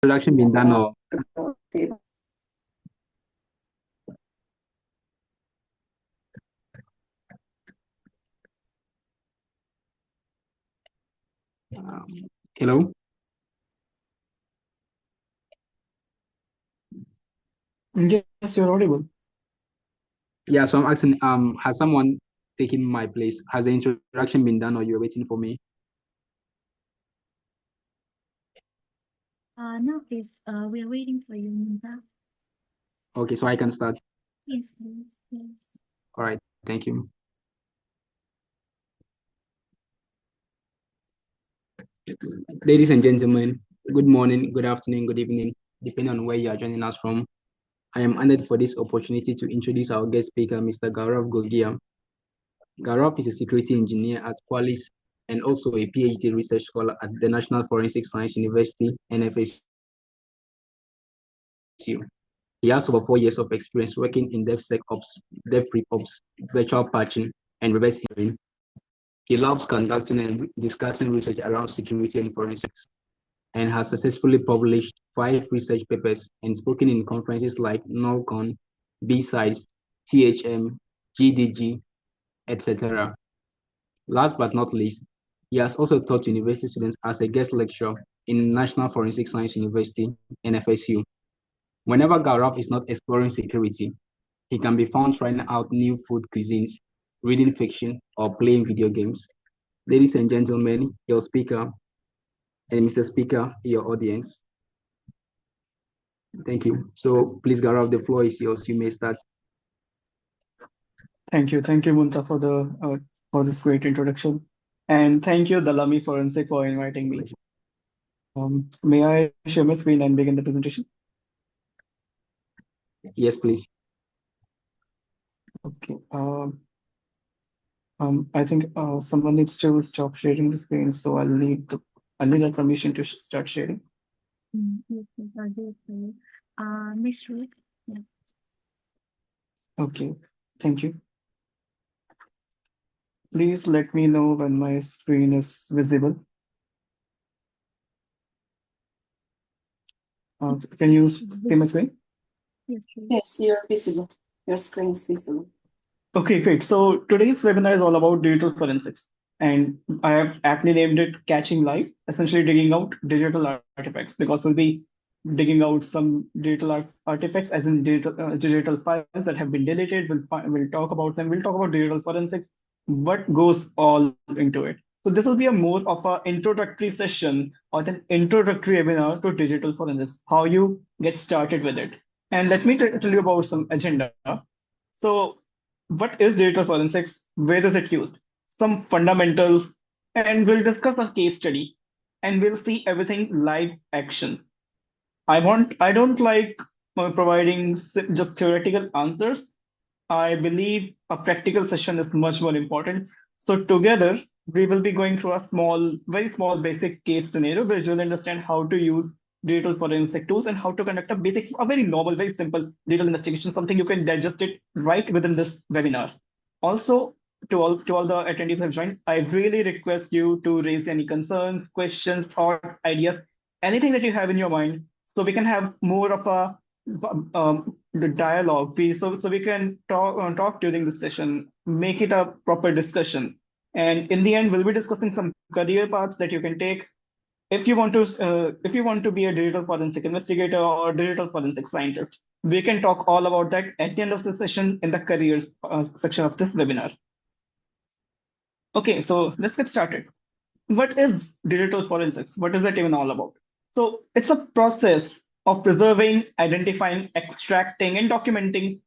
Introduction been done or um, hello? Yes, you're audible. Yeah, so I'm asking, has someone taken my place? Has the introduction been done or you're waiting for me? No, please. We are waiting for you, Minta. Okay, so I can start. Yes, please. Yes. All right, thank you. Ladies and gentlemen, good morning, good afternoon, good evening, depending on where you are joining us from. I am honored for this opportunity to introduce our guest speaker, Mr. Gaurav Gogia. Gaurav is a security engineer at Qualis and also a PhD research scholar at the National Forensic Science University, NFSU. He has over 4 years of experience working in DevSecOps, DevPreOps, virtual patching, and reverse engineering. He loves conducting and discussing research around security and forensics, and has successfully published 5 research papers and spoken in conferences like NORCON, B-Sides, THM, GDG, etc. Last but not least, he has also taught university students as a guest lecturer in National Forensic Science University, NFSU. Whenever Gaurav is not exploring security, he can be found trying out new food cuisines, reading fiction, or playing video games. Ladies and gentlemen, your speaker, and Mr. Speaker, your audience. Thank you. So please, Gaurav, the floor is yours. You may start. Thank you, Munta, for this great introduction, and thank you, Dalami Forensik, for inviting me. May I share my screen and begin the presentation? Yes, please. Okay. I think someone needs to stop sharing the screen, so I'll need a permission to start sharing. Yes, yes, I'll do it for you. Miss Ruth. Yeah. Okay. Thank you. Please let me know when my screen is visible. Can you see my screen? Yes, please. Yes, you're visible. Your screen is visible. Okay, great. So today's webinar is all about digital forensics, and I have aptly named it Catching Lies, essentially digging out digital artifacts, because we'll be digging out some artifacts, as in digital files that have been deleted. We'll talk about them. We'll talk about digital forensics, what goes all into it. So this will be a more of an introductory session or an introductory webinar to digital forensics, how you get started with it. And let me tell you about some agenda. So what is digital forensics? Where is it used? Some fundamentals, and we'll discuss a case study, and we'll see everything live action. I don't like providing just theoretical answers. I believe a practical session is much more important. So together we will be going through a very small basic case scenario where you'll understand how to use digital forensic tools and how to conduct a very normal, very simple digital investigation, something you can digest it right within this webinar. Also, to all the attendees who have joined, I really request you to raise any concerns, questions, thoughts, ideas, anything that you have in your mind, so we can have more of a the dialogue. So we can talk during the session, make it a proper discussion, and in the end, we'll be discussing some career paths that you can take if you want to be a digital forensic investigator or digital forensic scientist. We can talk all about that at the end of the session in the careers section of this webinar. Okay, so let's get started. What is digital forensics? What is it even all about? So it's a process of preserving, identifying, extracting, and documenting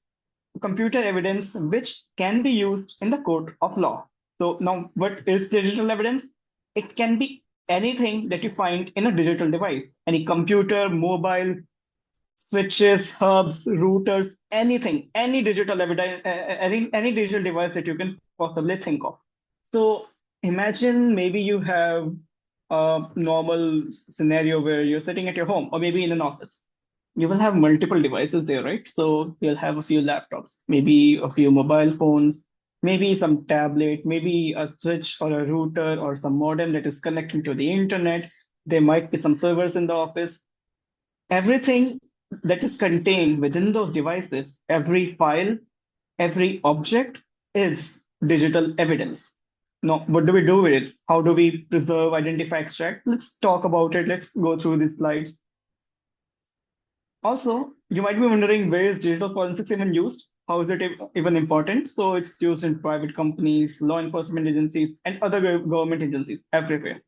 computer evidence which can be used in the court of law. So now, what is digital evidence? It can be anything that you find in a digital device, any computer, mobile, switches, hubs, routers, anything, any digital evidence, any digital device that you can possibly think of. So imagine maybe you have a normal scenario where you're sitting at your home or maybe in an office. You will have multiple devices there, right? So you'll have a few laptops, maybe a few mobile phones, maybe some tablet, maybe a switch or a router or some modem that is connecting to the internet. There might be some servers in the office. everything that is contained within those devices, every file, every object is digital evidence. Now, what do we do with it? How do we preserve, identify, extract? Let's talk about it. Let's go through these slides. Also, you might be wondering, where is digital forensics even used? How is it even important? So it's used in private companies, law enforcement agencies, and other government agencies everywhere.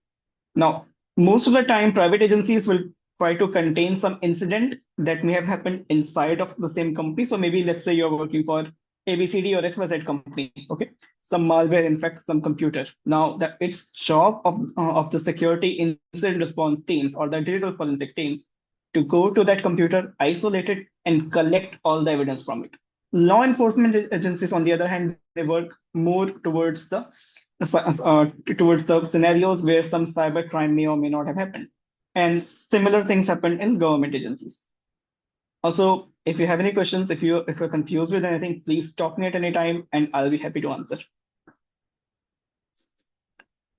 Now, most of the time, private agencies will try to contain some incident that may have happened inside of the same company. So maybe let's say you're working for ABCD or XYZ company, okay? Some malware infects some computer. Now, it's job of the security incident response teams or the digital forensic teams to go to that computer, isolate it, and collect all the evidence from it. Law enforcement agencies, on the other hand, they work more towards the scenarios where some cyber crime may or may not have happened. And similar things happen in government agencies. Also, if you have any questions, if you're confused with anything, please stop me at any time and I'll be happy to answer.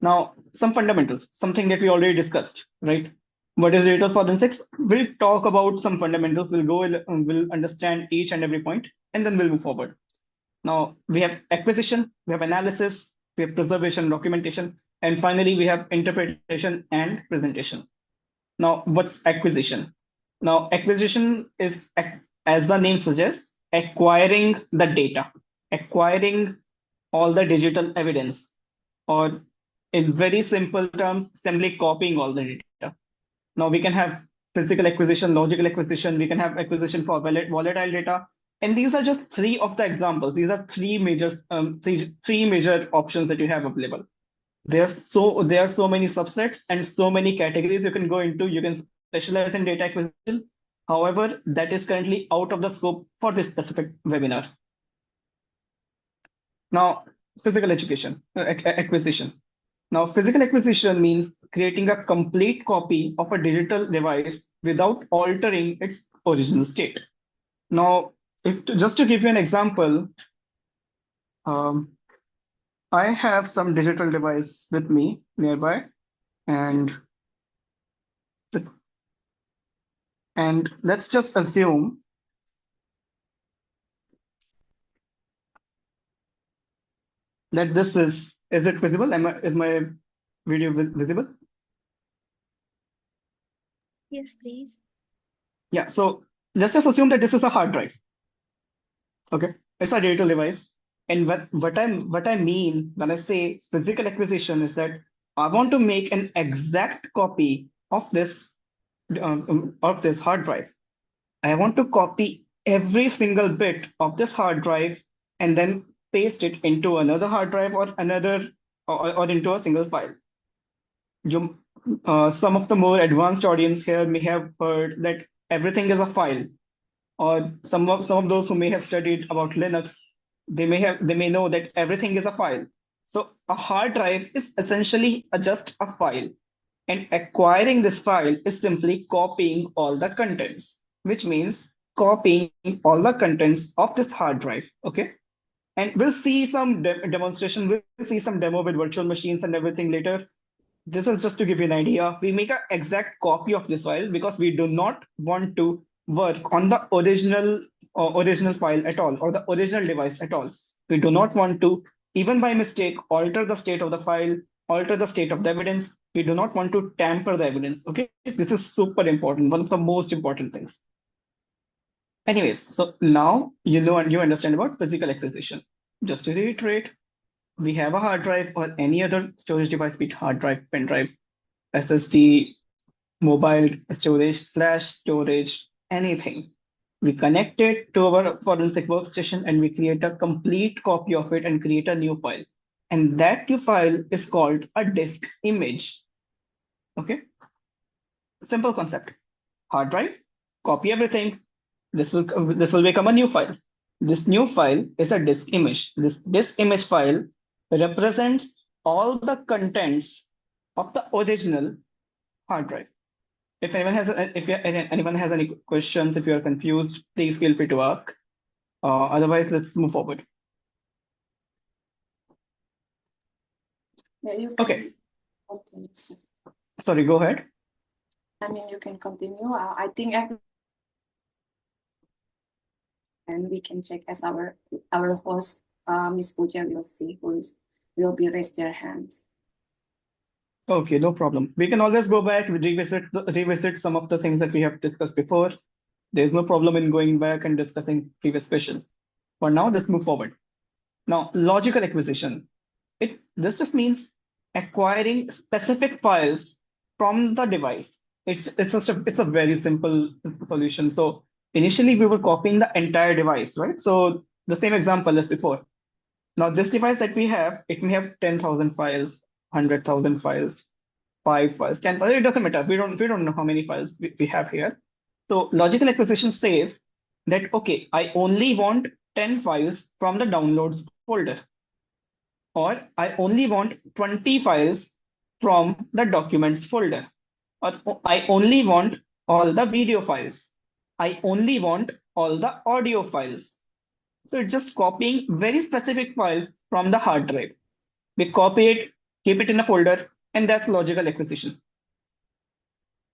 Now, some fundamentals, something that we already discussed, right? What is digital forensics? We'll talk about some fundamentals. We'll understand each and every point, and then we'll move forward. Now, we have acquisition, we have analysis, we have preservation, documentation, and finally, we have interpretation and presentation. Now, what's acquisition? Now, acquisition is, as the name suggests, acquiring the data, acquiring all the digital evidence, or in very simple terms, simply copying all the data. Now, we can have physical acquisition, logical acquisition, we can have acquisition for volatile data. And these are just three of the examples. These are three major options that you have available. There are so many subsets and so many categories you can go into. You can specialize in data acquisition. However, that is currently out of the scope for this specific webinar. Now, physical acquisition. Now, physical acquisition means creating a complete copy of a digital device without altering its original state. Now, just to give you an example, I have some digital device with me nearby, and let's just assume that this is it visible? Is my video visible? Yes, please. Yeah, so let's just assume that this is a hard drive. Okay, it's a digital device. And what I mean when I say physical acquisition is that I want to make an exact copy of this hard drive. I want to copy every single bit of this hard drive and then paste it into another hard drive or into a single file. Some of the more advanced audience here may have heard that everything is a file, or some of those who may have studied about Linux, they may know that everything is a file. So a hard drive is essentially just a file, and acquiring this file is simply copying all the contents, which means copying all the contents of this hard drive. Okay, and we'll see some demonstration. We'll see some demo with virtual machines and everything later. This is just to give you an idea. We make an exact copy of this file because we do not want to work on the original file at all, or the original device at all. We do not want to, even by mistake, alter the state of the file, alter the state of the evidence. We do not want to tamper the evidence. Okay, this is super important, one of the most important things. Anyways, so now you know and you understand about physical acquisition. Just to reiterate, we have a hard drive or any other storage device, be it hard drive, pen drive, SSD, mobile storage, flash storage, anything. We connect it to our forensic workstation and we create a complete copy of it and create a new file. And that new file is called a disk image. Okay, simple concept. Hard drive, copy everything. This will become a new file. This new file is a disk image. This disk image file represents all the contents of the original hard drive. If anyone has any questions, if you are confused, please feel free to ask. Otherwise, let's move forward. Yeah, you Okay. can. Sorry, go ahead. I mean, you can continue. I think and we can check as our host, Miss Pooja, will see will be raise their hands. Okay, no problem. We can always go back, revisit some of the things that we have discussed before. There's no problem in going back and discussing previous questions. For now, let's move forward. Now, logical acquisition. This just means acquiring specific files from the device. It's a very simple solution. So initially we were copying the entire device, right? So the same example as before. Now this device that we have, it may have 10,000 files, 100,000 files, 5 files, 10 files. It doesn't matter. We don't know how many files we have here. So logical acquisition says that okay, I only want 10 files from the downloads folder, or I only want 20 files from the documents folder, or I only want all the video files. I only want all the audio files. So it's just copying very specific files from the hard drive. We copy it, keep it in a folder, and that's logical acquisition.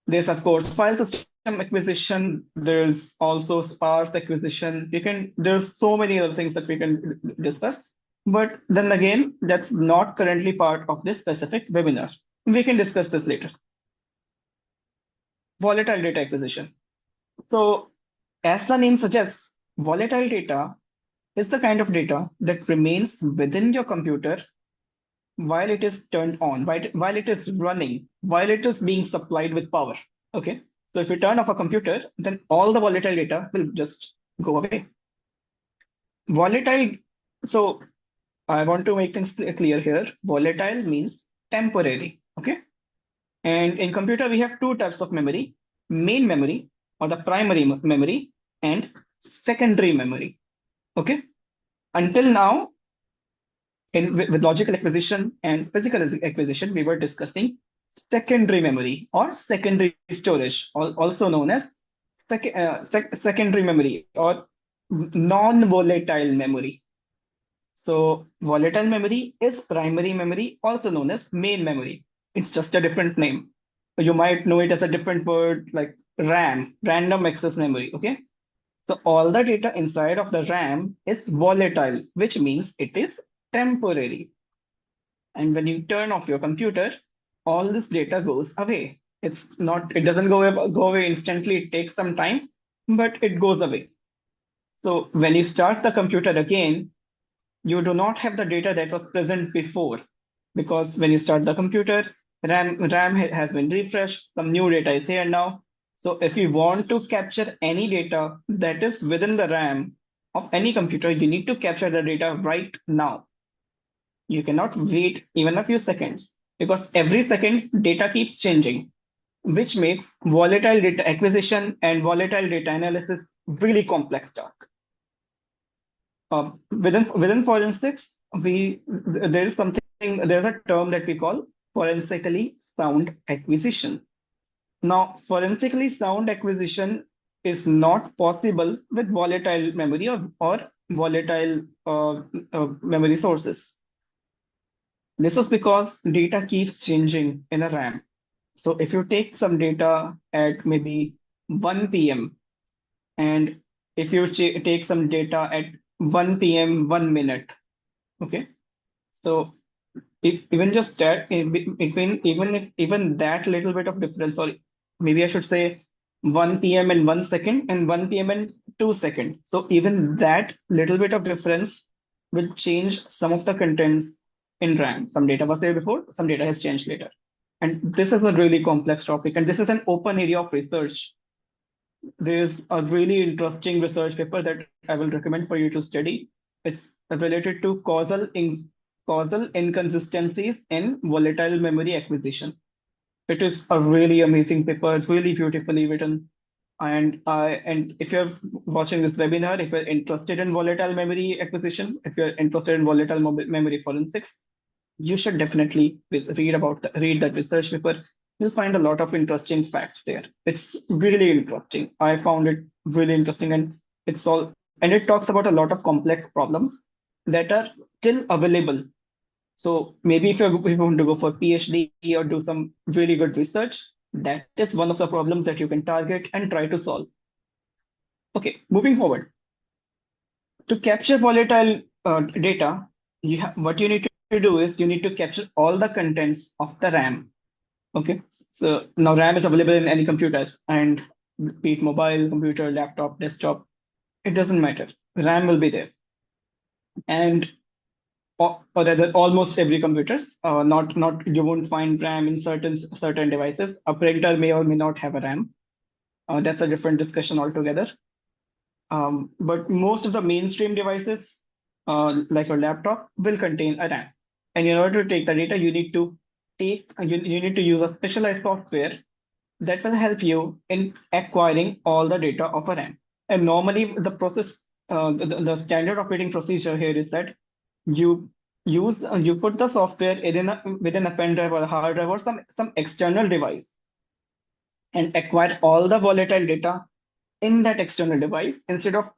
There's of course file system acquisition. There's also sparse acquisition. There's so many other things that we can discuss. But then again, that's not currently part of this specific webinar. We can discuss this later. Volatile data acquisition. So as the name suggests, volatile data is the kind of data that remains within your computer while it is turned on, while it is running, while it is being supplied with power. Okay. So if you turn off a computer, then all the volatile data will just go away. Volatile. So I want to make things clear here. Volatile means temporary. Okay. And in computer, we have two types of memory: main memory, or the primary memory, and secondary memory. Okay. Until now, with logical acquisition and physical acquisition, we were discussing secondary memory or secondary storage, also known as secondary memory or non-volatile memory. So volatile memory is primary memory, also known as main memory. It's just a different name. You might know it as a different word like RAM, random access memory. Okay. So all the data inside of the RAM is volatile, which means it is temporary. And when you turn off your computer, all this data goes away. It doesn't go away instantly. It takes some time, but it goes away. So when you start the computer again, you do not have the data that was present before, because when you start the computer, RAM has been refreshed, some new data is here now. So if you want to capture any data that is within the RAM of any computer, you need to capture the data right now. You cannot wait even a few seconds, because every second data keeps changing, which makes volatile data acquisition and volatile data analysis really complex task. Within forensics, there's a term that we call forensically sound acquisition. Now, forensically sound acquisition is not possible with volatile memory or volatile memory sources. This is because data keeps changing in a RAM. So if you take some data at maybe 1 p.m. and if you take some data at 1 p.m. 1 minute, okay. So even just that, even that little bit of difference, or maybe I should say 1 p.m. and 1 second and 1 p.m. and 2 seconds. So even that little bit of difference will change some of the contents in RAM. Some data was there before, some data has changed later. And this is a really complex topic, and this is an open area of research. There's a really interesting research paper that I will recommend for you to study. It's related to causal inconsistencies in volatile memory acquisition. It is a really amazing paper. It's really beautifully written. And if you're watching this webinar, if you're interested in volatile memory acquisition, if you're interested in volatile memory forensics, you should definitely read that research paper. You'll find a lot of interesting facts there. It's really interesting. I found it really interesting, and it talks about a lot of complex problems that are still available. So maybe if you want to go for PhD or do some really good research, That is one of the problems that you can target and try to solve. Okay, moving forward. To capture volatile data, what you need to do is you need to capture all the contents of the RAM. Okay, so now RAM is available in any computer, and be it mobile, computer, laptop, desktop, it doesn't matter. RAM will be there, and or rather, almost every computers. Not you won't find RAM in certain devices. A printer may or may not have a RAM. That's a different discussion altogether. But most of the mainstream devices, like your laptop, will contain a RAM. And in order to take the data, you need to use a specialized software that will help you in acquiring all the data of a RAM. And normally, the standard operating procedure here is that you you put the software within a pen drive or a hard drive or some external device and acquire all the volatile data in that external device instead of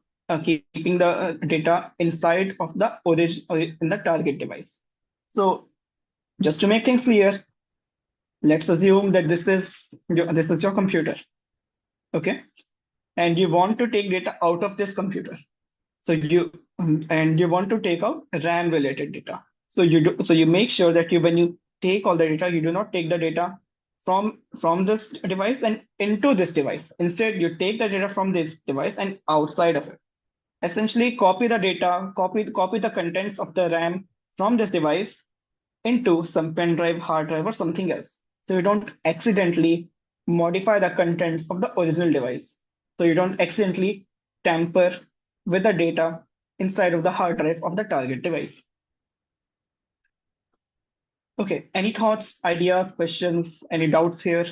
keeping the data inside of the origin in the target device. So just to make things clear, let's assume that this is your computer, okay, and you want to take data out of this computer. So you want to take out RAM related data. So you make sure that when you take all the data, you do not take the data from this device and into this device. Instead, you take the data from this device and outside of it. Essentially, copy the data, copy the contents of the RAM from this device into some pen drive, hard drive, or something else. So you don't accidentally modify the contents of the original device. So you don't accidentally tamper with the data inside of the hard drive of the target device. Okay, any thoughts, ideas, questions, any doubts here?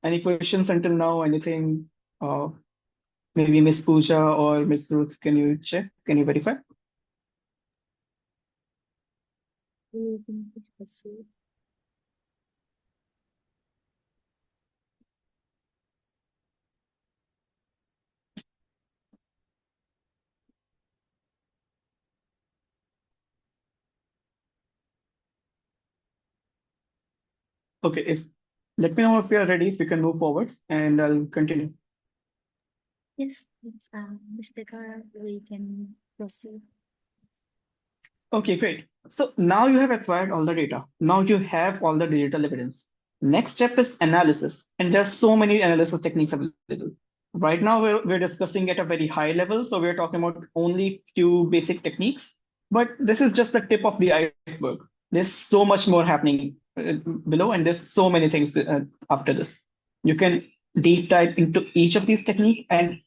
Any questions until now? Anything? Maybe Miss Pooja or Miss Ruth, can you check? Can you verify? You can please proceed. Okay, if let me know if we are ready, if we can move forward, and I'll continue. Yes, please, Mr. Gaurav, we can proceed. Okay, great. So now you have acquired all the data. Now you have all the digital evidence. Next step is analysis, and there's so many analysis techniques available. Right now, we're discussing at a very high level, so we're talking about only few basic techniques. But this is just the tip of the iceberg. There's so much more happening below, and there's so many things after this. You can deep dive into each of these techniques, and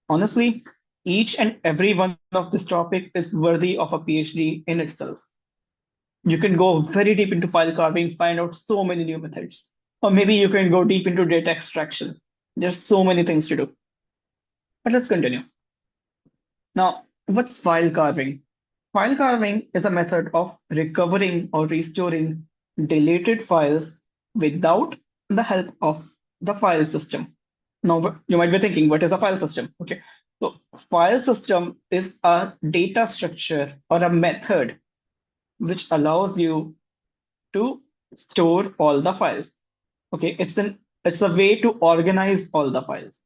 honestly, each and every one of this topic is worthy of a PhD in itself. You can go very deep into file carving, find out so many new methods. Or maybe you can go deep into data extraction. There's so many things to do. But let's continue. Now, what's file carving? File carving is a method of recovering or restoring deleted files without the help of the file system. Now, you might be thinking, what is a file system? Okay, so file system is a data structure or a method which allows you to store all the files. Okay, it's a way to organize all the files.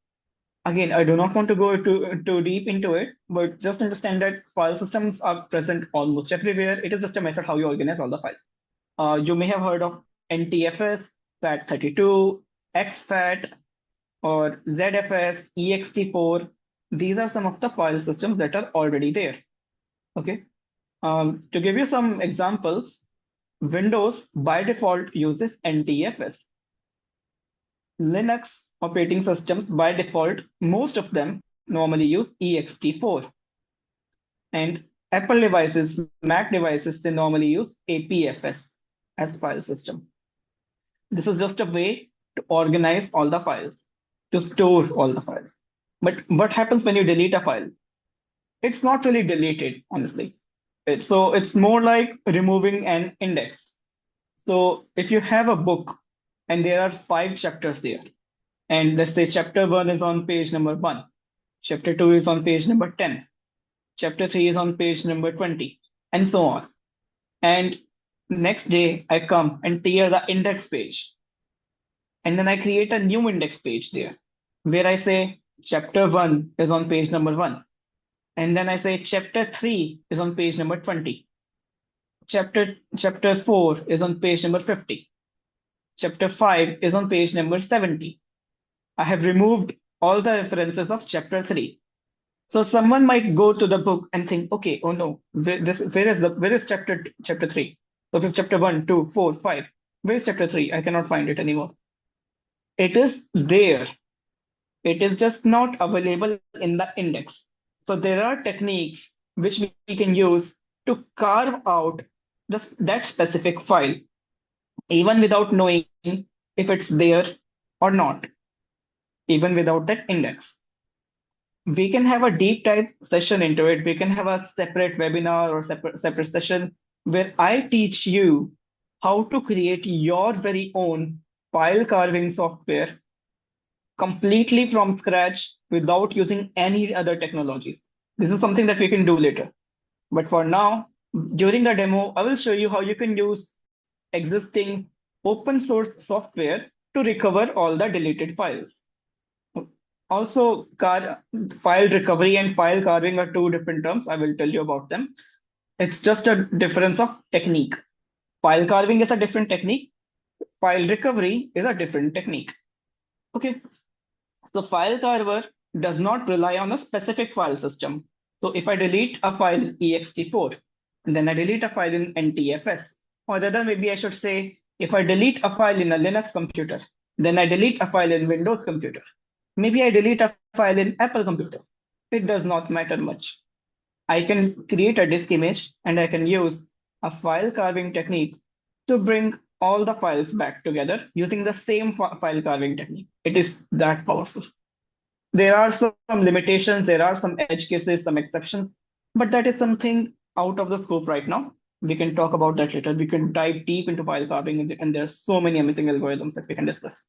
Again, I do not want to go too deep into it, but just understand that file systems are present almost everywhere. It is just a method how you organize all the files. You may have heard of NTFS, FAT32, exFAT, or ZFS, ext4. These are some of the file systems that are already there. Okay. To give you some examples, Windows by default uses NTFS. Linux operating systems by default, most of them normally use ext4. And Apple devices, Mac devices, they normally use APFS as file system. This is just a way to organize all the files, to store all the files. But what happens when you delete a file? It's not really deleted, honestly. It's more like removing an index. So if you have a book and there are 5 chapters there, and let's say chapter 1 is on page number 1, Chapter 2 is on page number 10. Chapter 3 is on page number 20, and so on. And next day, I come and tear the index page. And then I create a new index page there, where I say chapter 1 is on page number 1. And then I say chapter 3 is on page number 20. Chapter 4 is on page number 50. Chapter 5 is on page number 70. I have removed all the references of chapter 3. So someone might go to the book and think, okay, oh no, where is chapter 3? So if chapter 1, 2, 4, 5, where is chapter 3? I cannot find it anymore. It is there. It is just not available in the index. So there are techniques which we can use to carve out that specific file, even without knowing if it's there or not, even without that index. We can have a deep dive session into it. We can have a separate webinar or separate session where I teach you how to create your very own file carving software completely from scratch without using any other technologies. This is something that we can do later. But for now, during the demo, I will show you how you can use existing open source software to recover all the deleted files. Also, file recovery and file carving are two different terms. I will tell you about them. It's just a difference of technique. File carving is a different technique. File recovery is a different technique. Okay. So file carver does not rely on a specific file system. So if I delete a file in ext4, and then I delete a file in NTFS, or rather maybe I should say, if I delete a file in a Linux computer, then I delete a file in Windows computer. Maybe I delete a file in Apple computer. It does not matter much. I can create a disk image and I can use a file carving technique to bring all the files back together using the same file carving technique. It is that powerful. There are some limitations, there are some edge cases, some exceptions, but that is something out of the scope right now. We can talk about that later. We can dive deep into file carving, and there are so many amazing algorithms that we can discuss.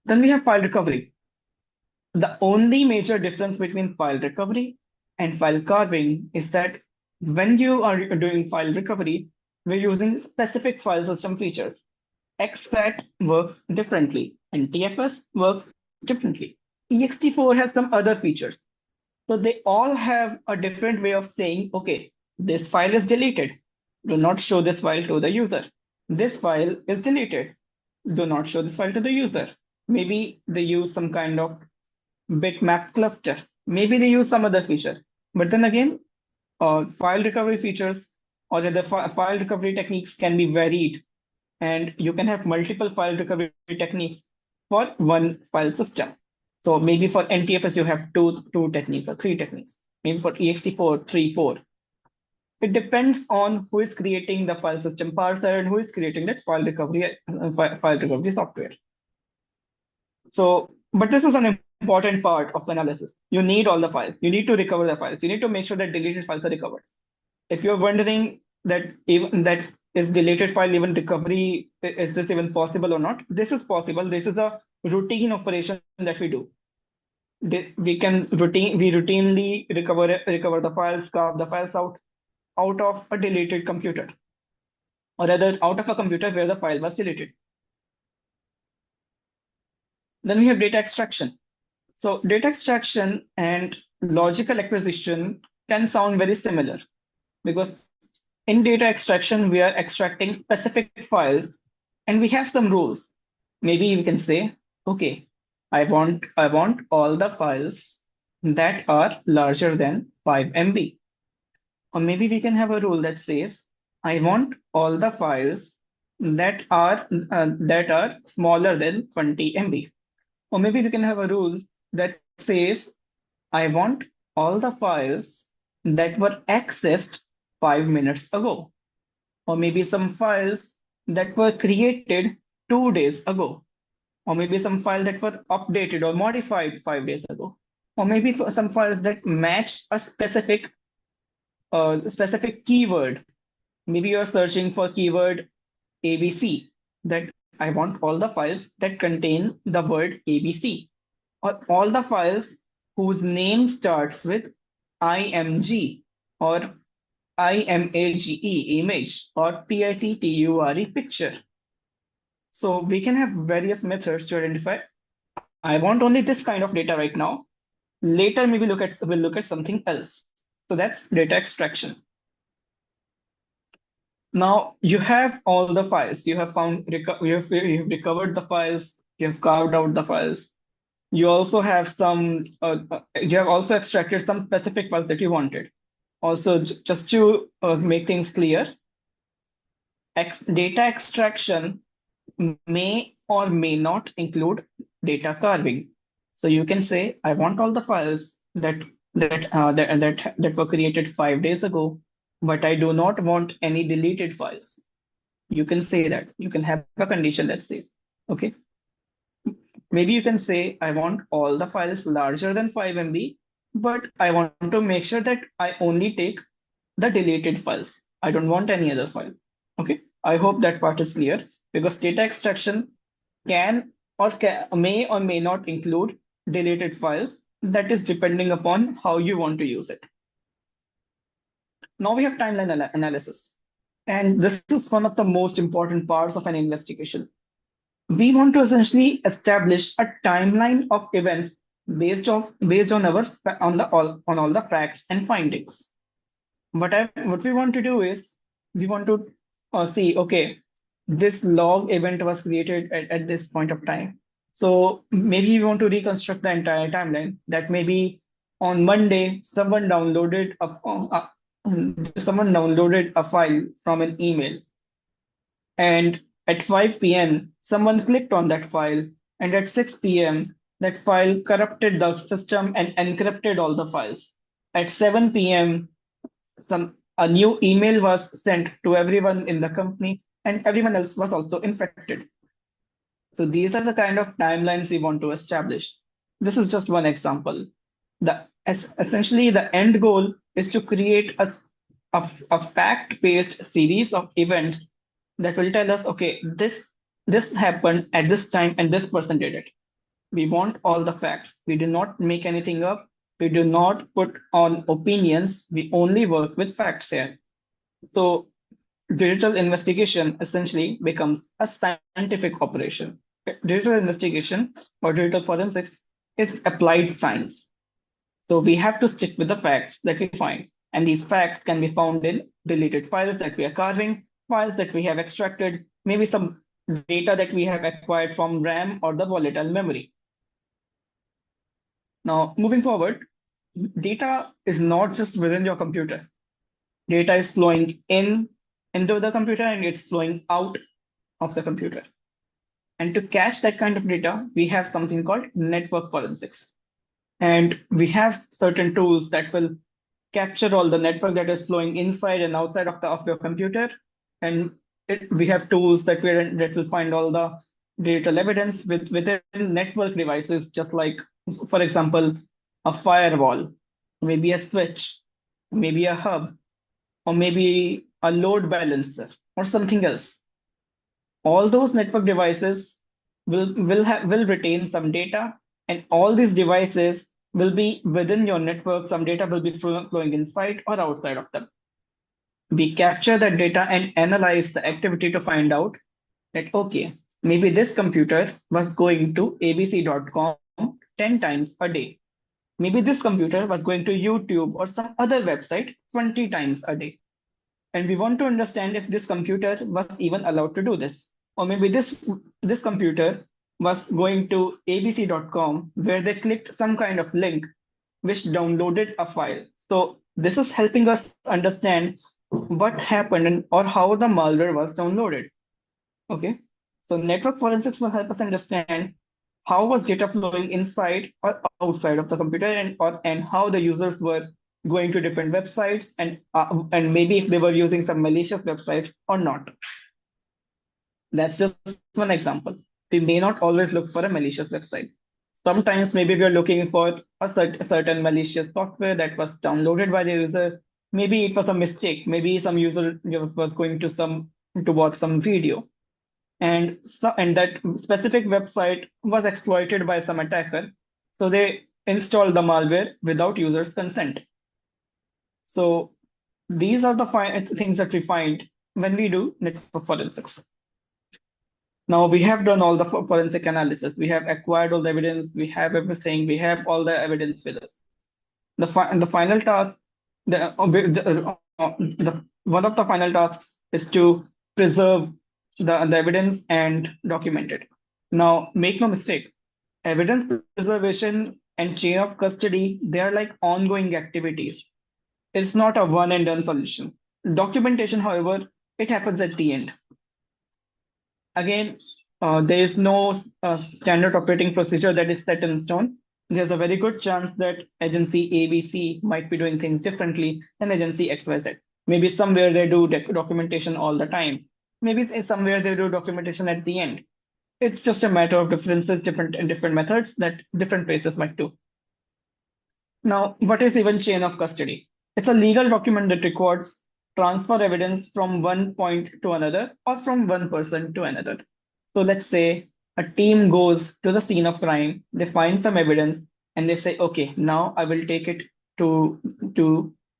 Then we have file recovery. The only major difference between file recovery and file carving is that when you are doing file recovery, we're using specific file system features. Extract works differently, and TFS works differently. ext4 has some other features. So they all have a different way of saying, okay, this file is deleted. Do not show this file to the user. This file is deleted. Do not show this file to the user. Maybe they use some kind of bitmap cluster. Maybe they use some other feature. But then again, file recovery features or the file recovery techniques can be varied. And you can have multiple file recovery techniques for one file system. So maybe for NTFS, you have two techniques or three techniques. Maybe for ext4, 3, 4. It depends on who is creating the file system parser and who is creating that file recovery software. So, but this is an important part of analysis. You need all the files. You need to recover the files. You need to make sure that deleted files are recovered. If you're wondering that even that is deleted file even recovery, is this even possible or not? This is possible. This is a routine operation that we do. We routinely recover the files, carve the files out of a deleted computer, or rather out of a computer where the file was deleted. Then we have data extraction. So data extraction and logical acquisition can sound very similar, because in data extraction, we are extracting specific files and we have some rules. Maybe we can say, okay, I want all the files that are larger than 5 MB. Or maybe we can have a rule that says, I want all the files that are smaller than 20 MB. Or maybe we can have a rule that says, I want all the files that were accessed 5 minutes ago. Or maybe some files that were created 2 days ago. Or maybe some files that were updated or modified 5 days ago. Or maybe some files that match a specific keyword. Maybe you're searching for keyword ABC, that I want all the files that contain the word ABC. or all the files whose name starts with img or image, image, or picture, picture. So we can have various methods to identify, I want only this kind of data right now. Later, maybe we'll look at something else. So that's data extraction. Now you have all the files. You have you've recovered the files. You have carved out the files. You also have you have also extracted some specific files that you wanted. Also, just to make things clear, data extraction may or may not include data carving. So you can say, I want all the files that were created 5 days ago, but I do not want any deleted files. You can say that. You can have a condition that says, okay. Maybe you can say, I want all the files larger than 5 MB, but I want to make sure that I only take the deleted files. I don't want any other file. Okay. I hope that part is clear, because data extraction may or may not include deleted files. That is depending upon how you want to use it. Now we have timeline analysis. And this is one of the most important parts of an investigation. We want to essentially establish a timeline of events based on all the facts and findings. What we want to do is we want to see, okay, this log event was created at this point of time. So maybe we want to reconstruct the entire timeline, that maybe on Monday, someone downloaded a file from an email. And at 5 p.m., someone clicked on that file. And at 6 p.m., that file corrupted the system and encrypted all the files. At 7 p.m., a new email was sent to everyone in the company, and everyone else was also infected. So these are the kind of timelines we want to establish. This is just one example. Essentially, the end goal is to create a fact-based series of events that will tell us, okay, this happened at this time and this person did it. We want all the facts. We do not make anything up. We do not put on opinions. We only work with facts here. So digital investigation essentially becomes a scientific operation. Digital investigation or digital forensics is applied science. So we have to stick with the facts that we find. And these facts can be found in deleted files that we are carving, files that we have extracted, maybe some data that we have acquired from RAM or the volatile memory. Now, moving forward, data is not just within your computer. Data is flowing into the computer and it's flowing out of the computer. And to catch that kind of data, we have something called network forensics. And we have certain tools that will capture all the network that is flowing inside and outside of your computer. And we have tools that will find all the digital evidence within network devices, just like, for example, a firewall, maybe a switch, maybe a hub, or maybe a load balancer or something else. All those network devices will retain some data, and all these devices will be within your network. Some data will be flowing inside or outside of them. We capture that data and analyze the activity to find out that, okay, maybe this computer was going to abc.com 10 times a day. Maybe this computer was going to YouTube or some other website 20 times a day. And we want to understand if this computer was even allowed to do this. Or maybe this computer was going to abc.com where they clicked some kind of link which downloaded a file. So this is helping us understand what happened or how the malware was downloaded. Okay, so network forensics will help us understand how was data flowing inside or outside of the computer, and how the users were going to different websites, and maybe if they were using some malicious websites or not. That's just one example. We may not always look for a malicious website. Sometimes maybe we are looking for a certain malicious software that was downloaded by the user. Maybe it was a mistake. Maybe some user was going to watch some video, and that specific website was exploited by some attacker, So they install the malware without users' consent. So these are the things that we find when we do network forensics. Now we have done all the forensic analysis. We have acquired all the evidence. We have everything. We have all the evidence with us. The final task, one of the final tasks is to preserve the evidence and document it. Now, make no mistake, evidence preservation and chain of custody, they are like ongoing activities. It's not a one and done solution. Documentation, however, it happens at the end. Again, there is no standard operating procedure that is set in stone. There's a very good chance that agency ABC might be doing things differently than agency XYZ. Maybe somewhere they do documentation all the time. Maybe somewhere they do documentation at the end. It's just a matter of differences, different methods that different places might do. Now, what is even chain of custody? It's a legal document that records transfer evidence from one point to another or from one person to another. So let's say a team goes to the scene of crime, they find some evidence, and they say, okay, now I will take it to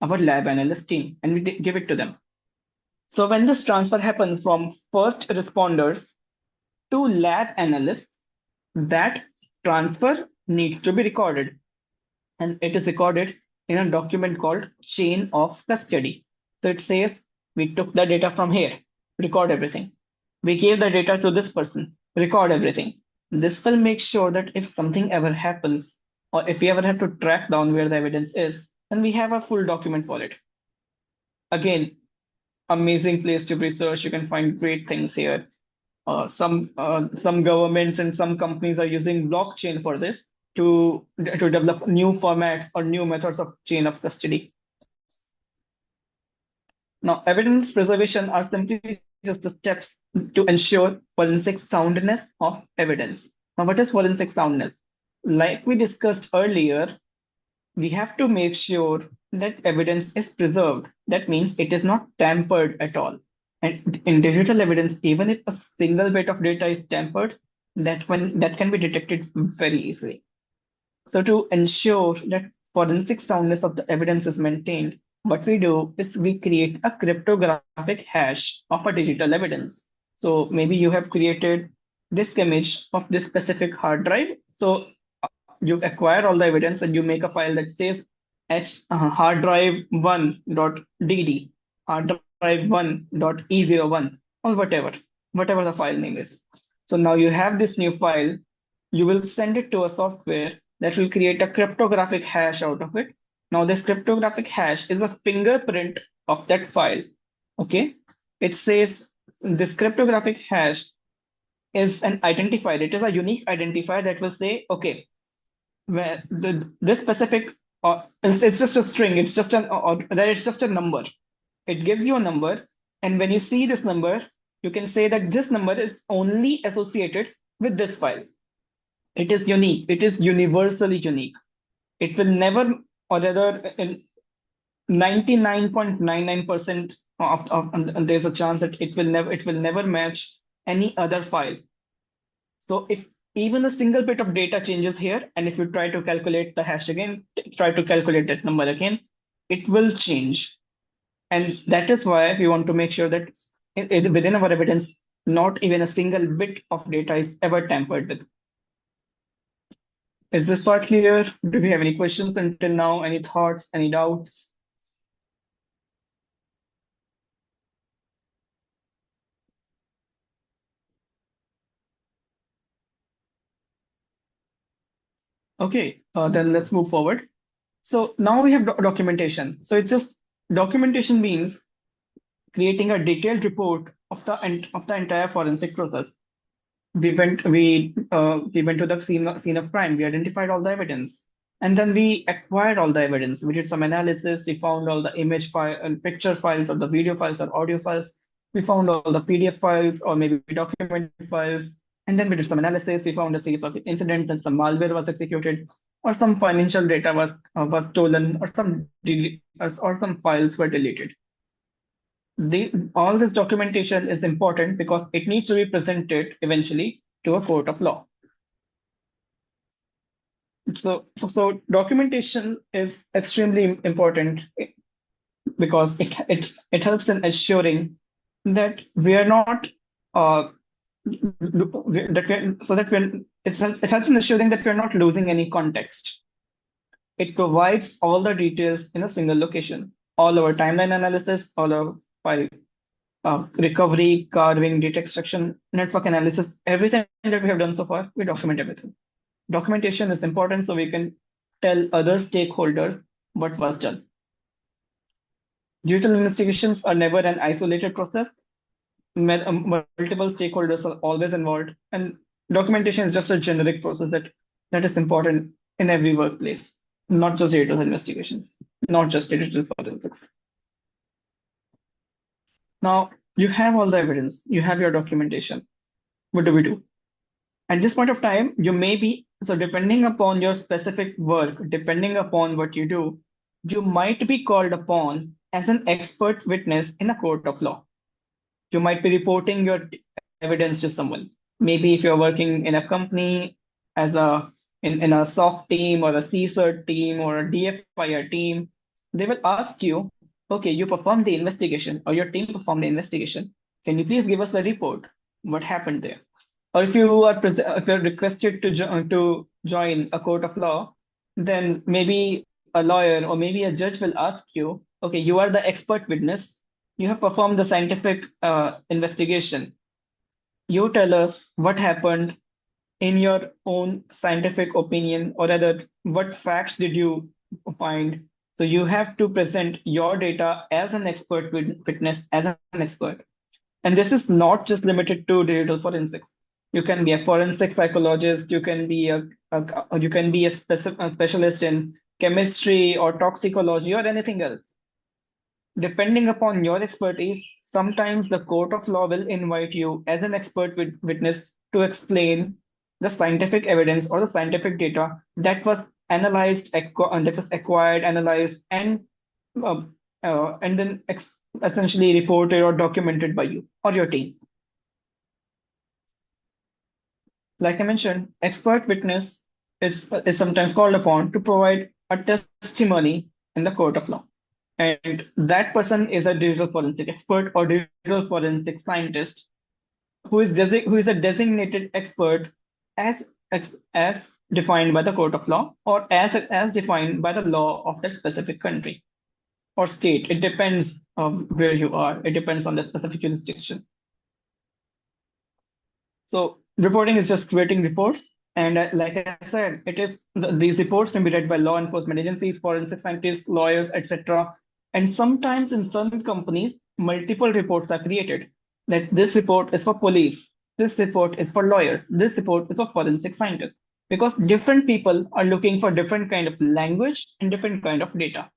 our lab analyst team and we give it to them. So when this transfer happens from first responders to lab analysts, that transfer needs to be recorded. And it is recorded in a document called chain of custody. So it says we took the data from here, record everything. We gave the data to this person, record everything. This will make sure that if something ever happens, or if we ever have to track down where the evidence is, then we have a full document for it. Again, amazing place to research. You can find great things here. Some governments and some companies are using blockchain for this to develop new formats or new methods of chain of custody. Now, evidence preservation are simply just the steps to ensure forensic soundness of evidence. Now, what is forensic soundness? Like we discussed earlier, we have to make sure that evidence is preserved. That means it is not tampered at all. And in digital evidence, even if a single bit of data is tampered, that can be detected very easily. So to ensure that forensic soundness of the evidence is maintained, what we do is we create a cryptographic hash of a digital evidence. So maybe you have created disk image of this specific hard drive. So you acquire all the evidence and you make a file that says hard drive 1.dd, hard drive 1.e01, or whatever the file name is. So now you have this new file, you will send it to a software that will create a cryptographic hash out of it. Now this cryptographic hash is a fingerprint of that file. Okay, it says this cryptographic hash is an identifier. It is a unique identifier that will say, okay, where this specific it's just a string. It's just it's just a number. It gives you a number, and when you see this number, you can say that this number is only associated with this file. It is unique. It is universally unique. It will never, or rather, in 99.99% of there's a chance that it will never match any other file. So if even a single bit of data changes here, and if you try to calculate the hash again, try to calculate that number again, it will change. And that is why we want to make sure that within our evidence, not even a single bit of data is ever tampered with. Is this part clear? Do we have any questions until now? Any thoughts, any doubts? Okay, then let's move forward. So now we have documentation. So it's just documentation means creating a detailed report of the entire forensic process. We went to the scene of crime. We identified all the evidence, and then we acquired all the evidence. We did some analysis. We found all the image file and picture files, or the video files, or audio files. We found all the PDF files, or maybe document files. And then we did some analysis. We found a series of incidents, and some malware was executed, or some financial data was stolen, or some files were deleted. All this documentation is important because it needs to be presented eventually to a court of law. So documentation is extremely important because it helps in assuring that we are not that we so that when it helps in assuring that we are not losing any context. It provides all the details in a single location. All our timeline analysis, all our file recovery, carving, data extraction, network analysis, everything that we have done so far, we document everything. Documentation is important so we can tell other stakeholders what was done. Digital investigations are never an isolated process. Multiple stakeholders are always involved, and documentation is just a generic process that is important in every workplace, not just digital investigations, not just digital forensics. Now, you have all the evidence, you have your documentation. What do we do? At this point of time, you may be, so depending upon your specific work, depending upon what you do, you might be called upon as an expert witness in a court of law. You might be reporting your evidence to someone. Maybe if you're working in a company as in a SOC team or a CSERT team or a DFIR team, they will ask you, okay, you performed the investigation or your team performed the investigation. Can you please give us the report? What happened there? Or if you're requested to join a court of law, then maybe a lawyer or maybe a judge will ask you, okay, you are the expert witness. You have performed the scientific investigation. You tell us what happened in your own scientific opinion, or rather, what facts did you find? So you have to present your data as an expert witness, as an expert. And this is not just limited to digital forensics. You can be a forensic psychologist. You can be a specialist in chemistry or toxicology or anything else. Depending upon your expertise, sometimes the court of law will invite you as an expert witness to explain the scientific evidence or the scientific data that was analyzed, that was acquired, analyzed, and then essentially reported or documented by you or your team. Like I mentioned, expert witness is sometimes called upon to provide a testimony in the court of law. And that person is a digital forensic expert or digital forensic scientist who is a designated expert as defined by the court of law or as defined by the law of the specific country or state. It depends where you are. It depends on the specific jurisdiction. So reporting is just creating reports. And like I said, these reports can be read by law enforcement agencies, forensic scientists, lawyers, etc. And sometimes in some companies, multiple reports are created. That this report is for police, this report is for lawyers, this report is for forensic scientists. Because different people are looking for different kind of language and different kind of data.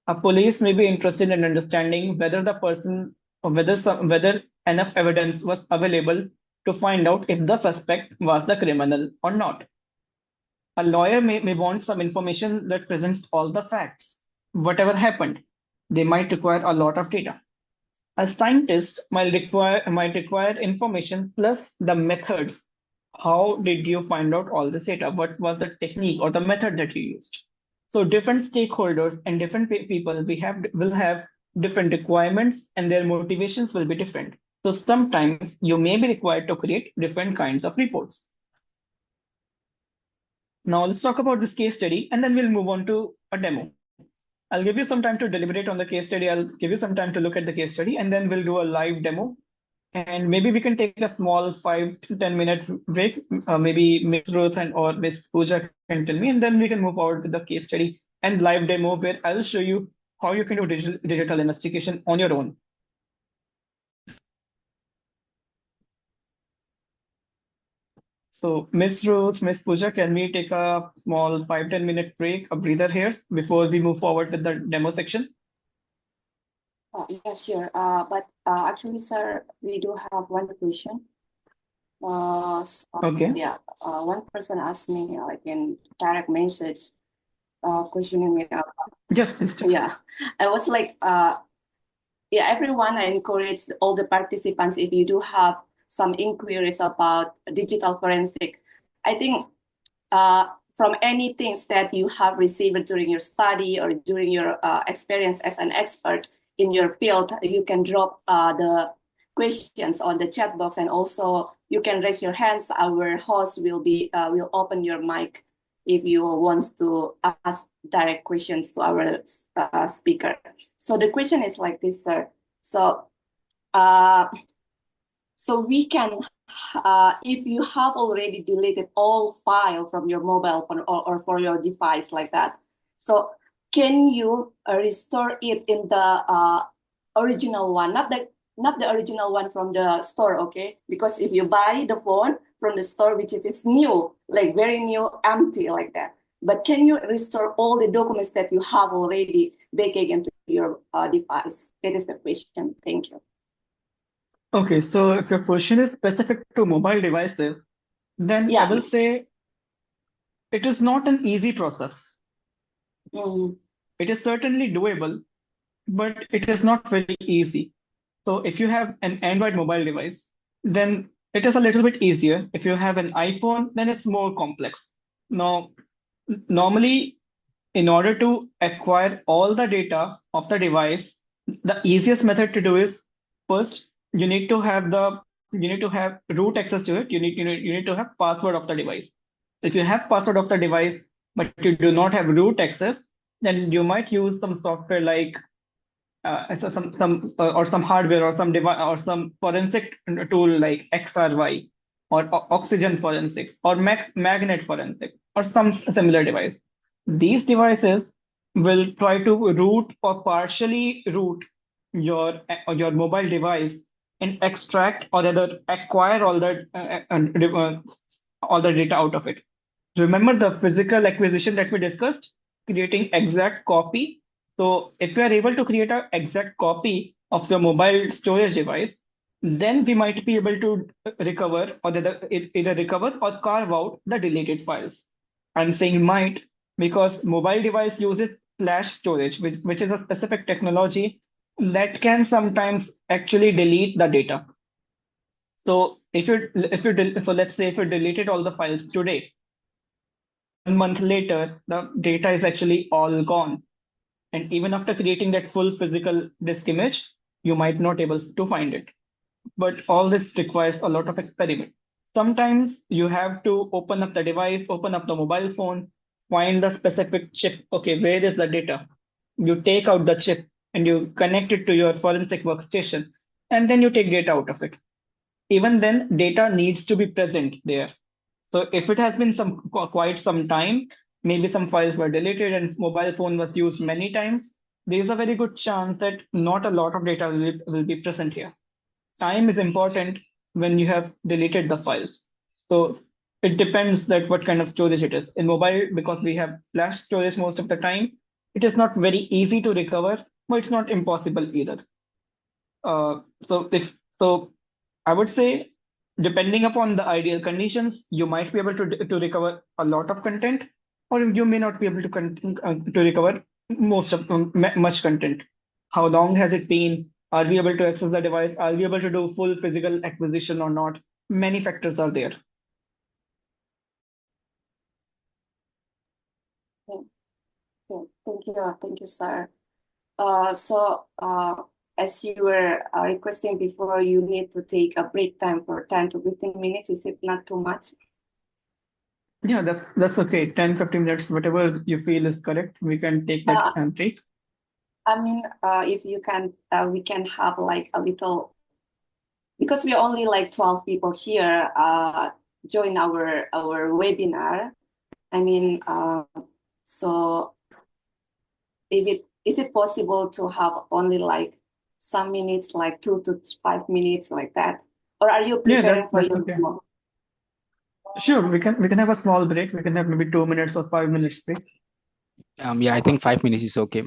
A police may be interested in understanding whether the person or whether enough evidence was available to find out if the suspect was the criminal or not. A lawyer may want some information that presents all the facts, whatever happened. They might require a lot of data. A scientist might require information plus the methods. How did you find out all this data? What was the technique or the method that you used? So different stakeholders and different people will have different requirements, and their motivations will be different. So sometimes you may be required to create different kinds of reports. Now let's talk about this case study, and then we'll move on to a demo. I'll give you some time to deliberate on the case study. I'll give you some time to look at the case study, and then we'll do a live demo. And maybe we can take a small 5 to 10 minute break. Maybe Ms. Ruth or Ms. Pooja can tell me, and then we can move forward with the case study and live demo where I'll show you how you can do digital investigation on your own. So Ms. Ruth, Ms. Pooja, can we take a small 5-10 minute break, a breather here before we move forward with the demo section? Yeah, sure. But actually, sir, we do have one question. Okay. Yeah, one person asked me like in direct message, questioning me. Yes, please. Yeah, I was like, yeah, everyone, I encourage all the participants, if you do have some inquiries about digital forensic, I think from any things that you have received during your study or during your experience as an expert in your field, you can drop the questions on the chat box, and also you can raise your hands. Our host will open your mic if you want to ask direct questions to our speaker. So the question is like this, sir. So we can, if you have already deleted all file from your mobile phone or for your device like that, so can you restore it in the original one, not the original one from the store, okay? Because if you buy the phone from the store, which is new, like very new, empty like that, but can you restore all the documents that you have already back into your device? That is the question. Thank you. Okay, so if your question is specific to mobile devices, then I Yeah. will say it is not an easy process. It is certainly doable, but it is not very easy. So if you have an Android mobile device, then it is a little bit easier. If you have an iPhone, then it's more complex. Now, normally, in order to acquire all the data of the device, the easiest method to do is first you need to have root access to it. You need to have password of the device. If you have password of the device, but you do not have root access, then you might use some software like some hardware or some device or some forensic tool like XRY or Oxygen Forensic or Magnet Forensic or some similar device. These devices will try to root or partially root your mobile device and extract or rather acquire all the data out of it. Remember the physical acquisition that we discussed, creating exact copy. So if we are able to create an exact copy of your mobile storage device, then we might be able to recover or either recover or carve out the deleted files. I'm saying might because mobile device uses flash storage, which is a specific technology that can sometimes actually delete the data. So so let's say if you deleted all the files today, 1 month later, the data is actually all gone. And even after creating that full physical disk image, you might not able to find it. But all this requires a lot of experiment. Sometimes you have to open up the device, open up the mobile phone, find the specific chip. Okay, where is the data? You take out the chip and you connect it to your forensic workstation, and then you take data out of it. Even then, data needs to be present there. So if it has been quite some time, maybe some files were deleted and mobile phone was used many times, there is a very good chance that not a lot of data will be present here. Time is important when you have deleted the files. So it depends that what kind of storage it is. In mobile, because we have flash storage most of the time, it is not very easy to recover, but it's not impossible either. So I would say, depending upon the ideal conditions, you might be able to recover a lot of content, or you may not be able to recover much content. How long has it been? Are we able to access the device? Are we able to do full physical acquisition or not? Many factors are there. Thank you, sir. As you were requesting before, you need to take a break time for 10 to 15 minutes. Is it not too much? Yeah, that's okay. 10, 15 minutes, whatever you feel is correct. We can take that break. I mean, if you can, we can have like a little, because we're only like 12 people here join our webinar. I mean, so is it possible to have only like some minutes, like 2 to 5 minutes like that? Or are you preparing for that's your okay. Sure, we can have a small break. We can have maybe 2 minutes or 5 minutes break. Yeah, I think 5 minutes is okay.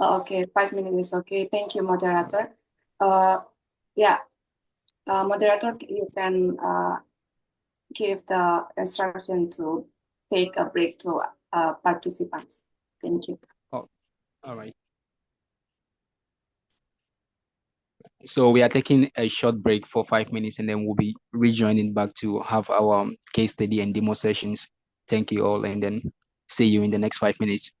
Okay, 5 minutes is okay. Thank you, moderator. Yeah, moderator, you can give the instruction to take a break to participants. Thank you. Oh, all right. So we are taking a short break for 5 minutes, and then we'll be rejoining back to have our case study and demo sessions. Thank you all, and then see you in the next 5 minutes.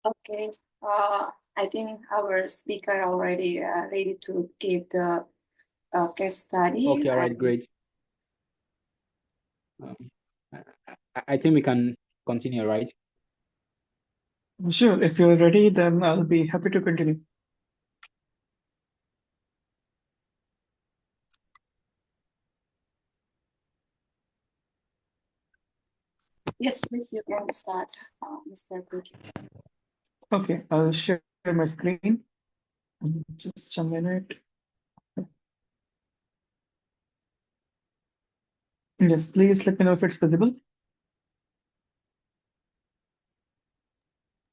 Okay. I think our speaker already ready to give the case study. Okay, all right, great. I think we can continue, right? Sure, if you're ready, then I'll be happy to continue. Yes, please, you can start, Mr. Gogia. Okay, I'll share my screen. Just a minute. Yes, please let me know if it's visible.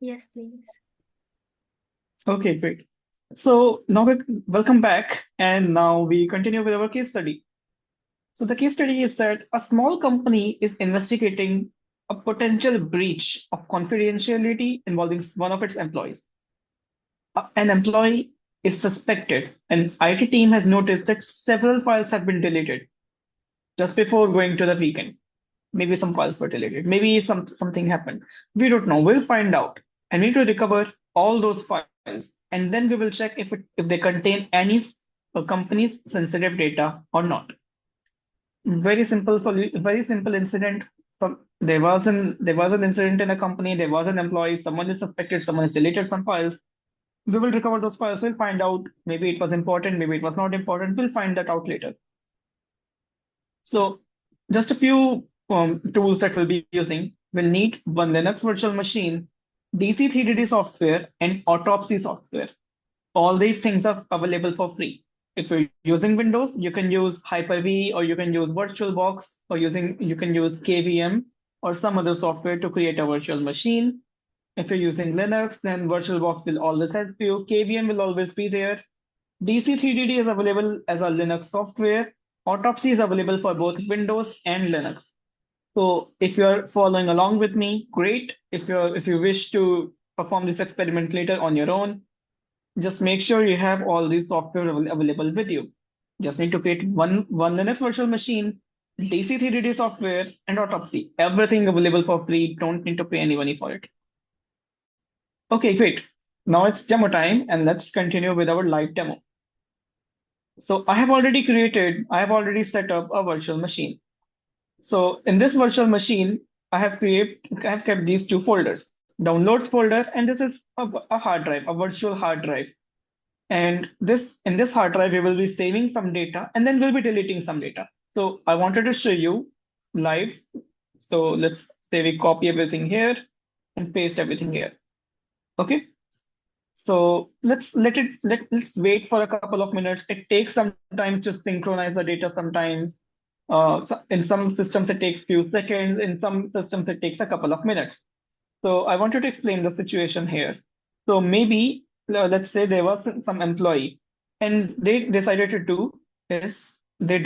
Yes, please. Okay, great. So now welcome back, and now we continue with our case study. So the case study is that a small company is investigating a potential breach of confidentiality involving one of its employees. An employee is suspected, and IT team has noticed that several files have been deleted just before going to the weekend. Maybe some files were deleted. Maybe something happened. We don't know. We'll find out. And we need to recover all those files. And then we will check if they contain any company's sensitive data or not. Very simple incident. There was an incident in a company. There was an employee. Someone is suspected. Someone has deleted some files. We will recover those files. We'll find out. Maybe it was important. Maybe it was not important. We'll find that out later. So just a few tools that we'll be using. We'll need one Linux virtual machine, DC3DD software, and autopsy software. All these things are available for free. If you're using Windows, you can use Hyper-V or you can use VirtualBox or you can use KVM or some other software to create a virtual machine. If you're using Linux, then VirtualBox will always help you. KVM will always be there. DC3DD is available as a Linux software. Autopsy is available for both Windows and Linux. So if you're following along with me, great. If you wish to perform this experiment later on your own, just make sure you have all these software available with you. Just need to create one Linux virtual machine, DC3DD software, and Autopsy. Everything available for free. Don't need to pay any money for it. Okay, great. Now it's demo time, and let's continue with our live demo. So I have already set up a virtual machine. So in this virtual machine, I have kept these two folders, downloads folder, and this is a hard drive, a virtual hard drive. And in this hard drive, we will be saving some data and then we'll be deleting some data. So I wanted to show you live. So let's say we copy everything here and paste everything here. Okay. So let's wait for a couple of minutes. It takes some time to synchronize the data sometimes. In some systems, it takes few seconds. In some systems, it takes a couple of minutes. So I wanted to explain the situation here. So maybe let's say there was some employee, and they decided to do is they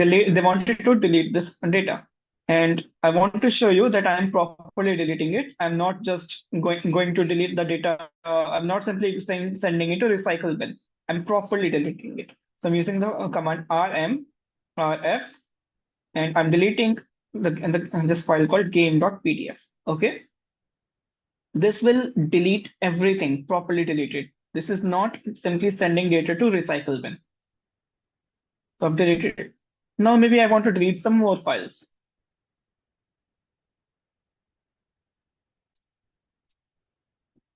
wanted to delete this data. And I want to show you that I'm properly deleting it. I'm not just going to delete the data. I'm not simply sending it to recycle bin. I'm properly deleting it. So I'm using the command rf, and I'm deleting this file called game.pdf. Okay. This will delete everything, properly deleted. This is not simply sending data to recycle bin. So I've deleted it. Now maybe I want to delete some more files.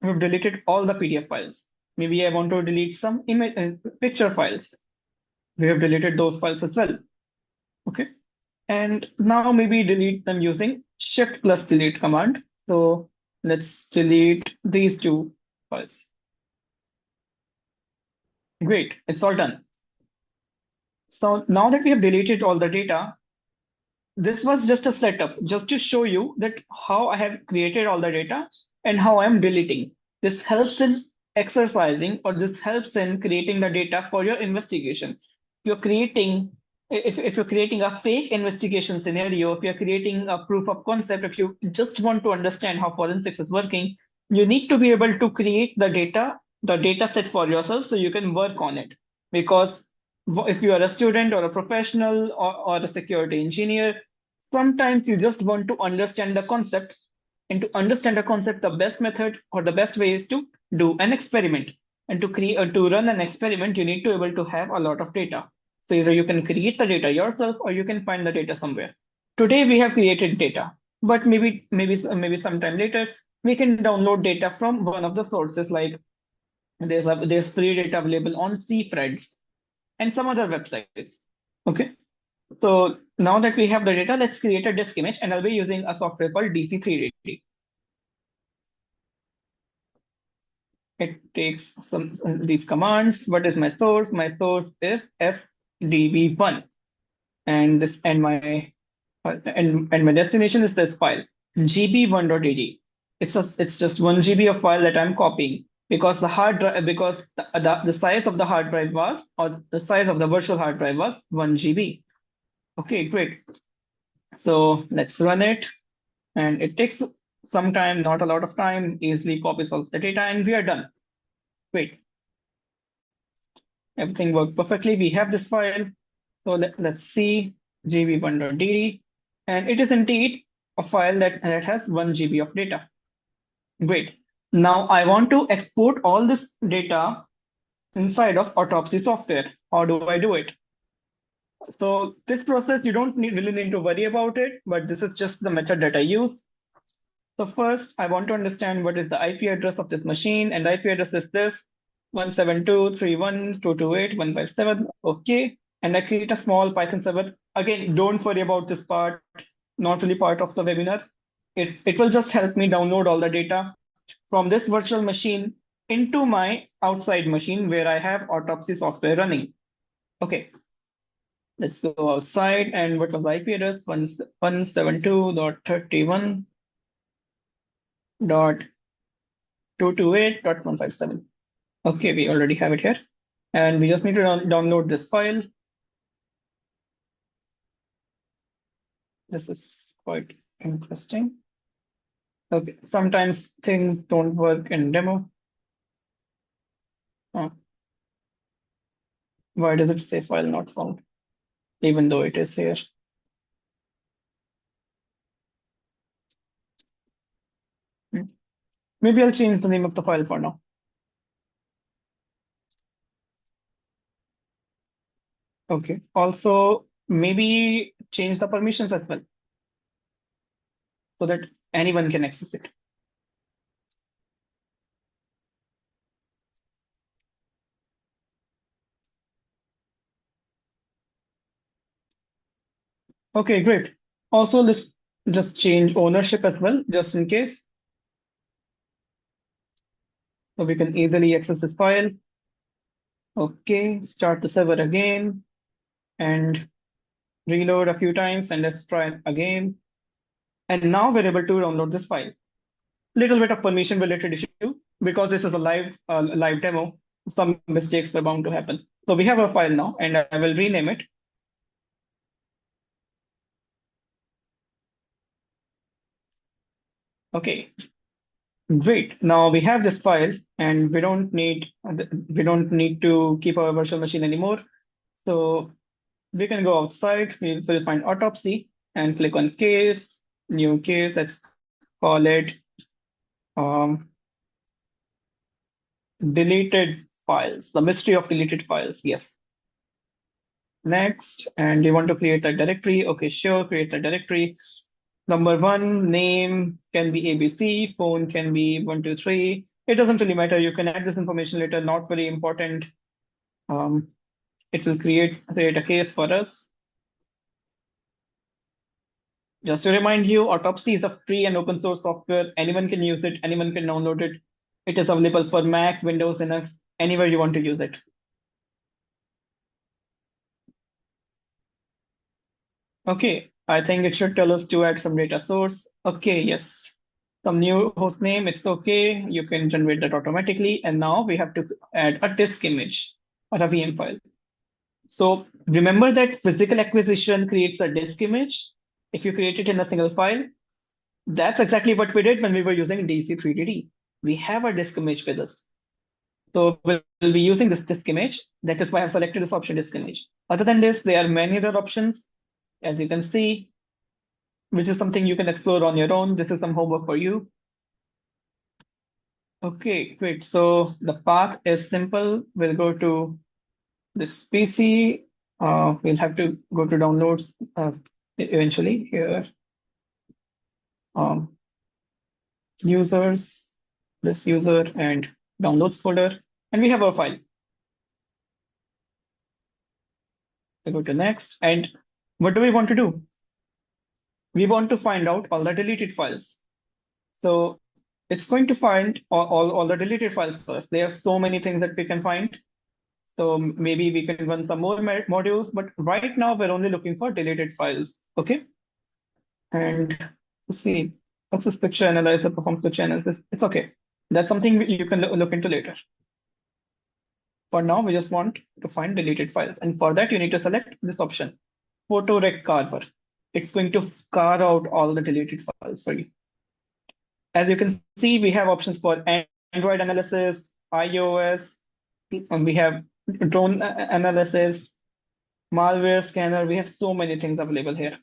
We've deleted all the PDF files. Maybe I want to delete some picture files. We have deleted those files as well. Okay. And now maybe delete them using Shift plus delete command. So let's delete these two files. Great, it's all done. So now that we have deleted all the data, this was just a setup, just to show you that how I have created all the data and how I'm deleting. This helps in exercising, or this helps in creating the data for your investigation. If you're creating a fake investigation scenario, if you're creating a proof of concept, if you just want to understand how forensics is working, you need to be able to create the data set for yourself so you can work on it. Because if you are a student or a professional or a security engineer, sometimes you just want to understand the concept. And to understand a concept, the best method or the best way is to do an experiment. And to run an experiment, you need to able to have a lot of data. So either you can create the data yourself or you can find the data somewhere. Today we have created data, but maybe sometime later we can download data from one of the sources, like there's free data available on CFREDS and some other websites. Okay. So now that we have the data, let's create a disk image, and I'll be using a software called DC3D. It takes some these commands. What is my source? My source is fdb1, and this and my destination is this file gb1.dd. It's just 1 GB of file that I'm copying because the hard drive because the size of the hard drive was, or the size of the virtual hard drive was 1 GB. Okay, great. So let's run it, and it takes some time, not a lot of time. Easily copies all the data, and we are done. Great. Everything worked perfectly. We have this file. So let's see gb1.dd, and it is indeed a file that has 1 GB of data. Great. Now I want to export all this data inside of Autopsy software. How do I do it? So this process, you don't really need to worry about it, but this is just the method that I use. So first, I want to understand what is the IP address of this machine, and the IP address is this 172.3.1.228.157. Okay, and I create a small Python server. Again, don't worry about this part, not really part of the webinar. It will just help me download all the data from this virtual machine into my outside machine where I have Autopsy software running. Okay, let's go outside. And what was the IP address? 172.31.228.157. Okay, we already have it here. And we just need to download this file. This is quite interesting. Okay, sometimes things don't work in demo. Why does it say file not found, even though it is here? Maybe I'll change the name of the file for now. Okay, also maybe change the permissions as well so that anyone can access it. Okay, great. Also, let's just change ownership as well, just in case. So we can easily access this file. Okay, start the server again and reload a few times, and let's try again. And now we're able to download this file. Little bit of permission related issue because this is a live demo. Some mistakes were bound to happen. So we have a file now, and I will rename it. Okay, great. Now we have this file, and we don't need to keep our virtual machine anymore. So we can go outside. We'll find Autopsy and click on case, new case. Let's call it deleted files. The mystery of deleted files. Yes. Next, and you want to create a directory. Okay, sure. Create a directory. Number one, name can be ABC, phone can be 123. It doesn't really matter. You can add this information later, not very important. It will create a case for us. Just to remind you, Autopsy is a free and open source software. Anyone can use it, anyone can download it. It is available for Mac, Windows, Linux, anywhere you want to use it. Okay, I think it should tell us to add some data source. Okay, yes. Some new host name, it's okay. You can generate that automatically. And now we have to add a disk image or a VM file. So remember that physical acquisition creates a disk image. If you create it in a single file, that's exactly what we did when we were using DC3DD. We have a disk image with us. So we'll be using this disk image. That is why I've selected this option, disk image. Other than this, there are many other options, as you can see, which is something you can explore on your own. This is some homework for you. Okay, great. So the path is simple. We'll go to this PC. We'll have to go to downloads eventually here. Um, users, this user and downloads folder, and we have our file. We go to next, and what do we want to do? We want to find out all the deleted files. So it's going to find all the deleted files first. There are so many things that we can find. So maybe we can run some more modules, but right now we're only looking for deleted files. Okay. And let's see, what's this picture analyzer, performs picture analysis? It's okay. That's something you can look into later. For now, we just want to find deleted files. And for that, you need to select this option, Photo Rec Carver. It's going to carve out all the deleted files for you. As you can see, we have options for Android analysis, iOS, and we have drone analysis, malware scanner. We have so many things available here.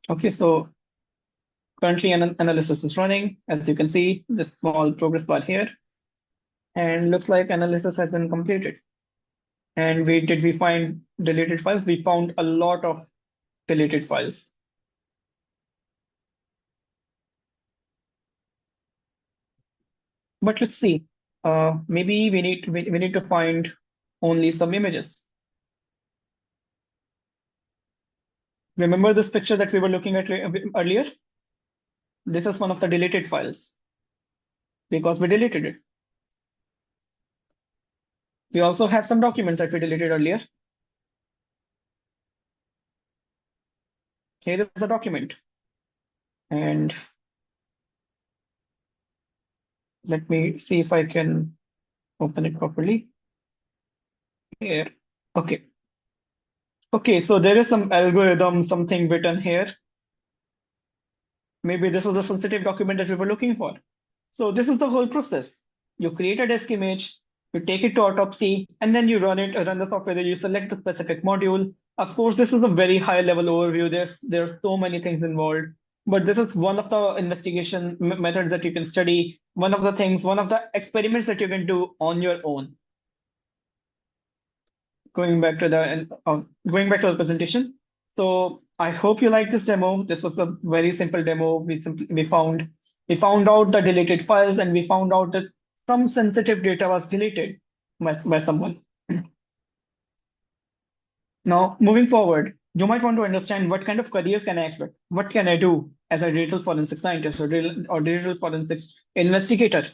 Okay, so currently an analysis is running. As you can see, the small progress bar here. And looks like analysis has been completed. And did we find deleted files? We found a lot of deleted files. But let's see. Maybe we need to find only some images. Remember this picture that we were looking at earlier? This is one of the deleted files because we deleted it. We also have some documents that we deleted earlier. Here is a document. And let me see if I can open it properly. Here. Okay. Okay, so there is some algorithm, something written here. Maybe this is a sensitive document that we were looking for. So this is the whole process. You create a disk image, you take it to autopsy, and then you run the software. You select the specific module. Of course, this is a very high level overview. There's so many things involved, but this is one of the investigation methods that you can study. One of the experiments that you can do on your own. Going back to the presentation. So I hope you like this demo. This was a very simple demo. We found out the deleted files, and we found out that some sensitive data was deleted by someone. Now, moving forward, you might want to understand what kind of careers can I expect? What can I do as a digital forensic scientist or digital forensics investigator?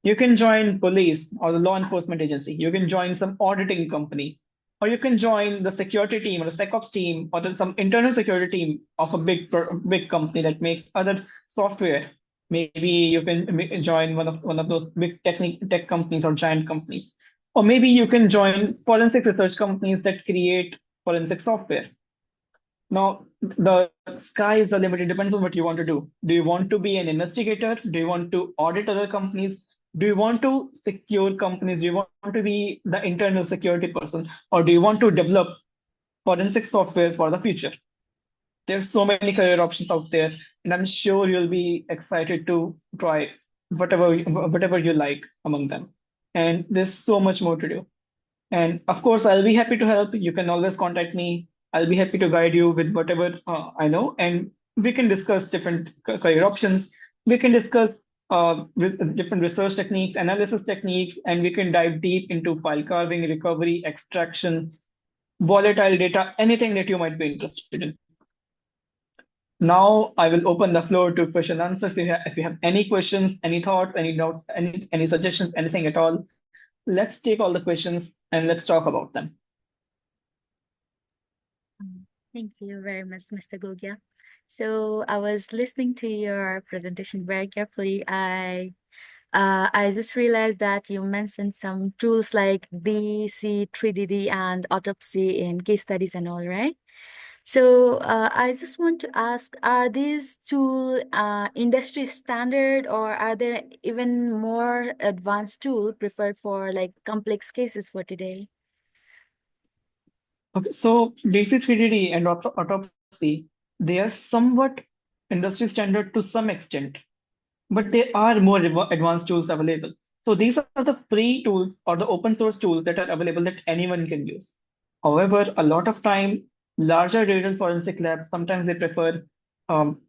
You can join police or the law enforcement agency. You can join some auditing company, or you can join the security team or the SecOps team or some internal security team of a big company that makes other software. Maybe you can join one of those big tech companies or giant companies, or maybe you can join forensic research companies that create forensic software. Now, the sky is the limit. It depends on what you want to do. Do you want to be an investigator? Do you want to audit other companies? Do you want to secure companies? Do you want to be the internal security person? Or do you want to develop forensic software for the future? There's so many career options out there, and I'm sure you'll be excited to try whatever you like among them. And there's so much more to do. And of course, I'll be happy to help. You can always contact me. I'll be happy to guide you with whatever I know. And we can discuss different career options. We can discuss with different research techniques, analysis techniques, and we can dive deep into file carving, recovery, extraction, volatile data, anything that you might be interested in. Now I will open the floor to question and answers. If you have any questions, any thoughts, any notes, any suggestions, anything at all, let's take all the questions and let's talk about them. Thank you very much, Mr. Gogia. So I was listening to your presentation very carefully. I just realized that you mentioned some tools like DC3DD and autopsy in case studies and all, right? So I just want to ask, are these tools industry standard, or are there even more advanced tools preferred for like complex cases for today? Okay, so DC3DD and autopsy, they are somewhat industry standard to some extent, but there are more advanced tools available. So these are the free tools or the open source tools that are available that anyone can use. However, a lot of time, larger digital forensic labs, sometimes they prefer um,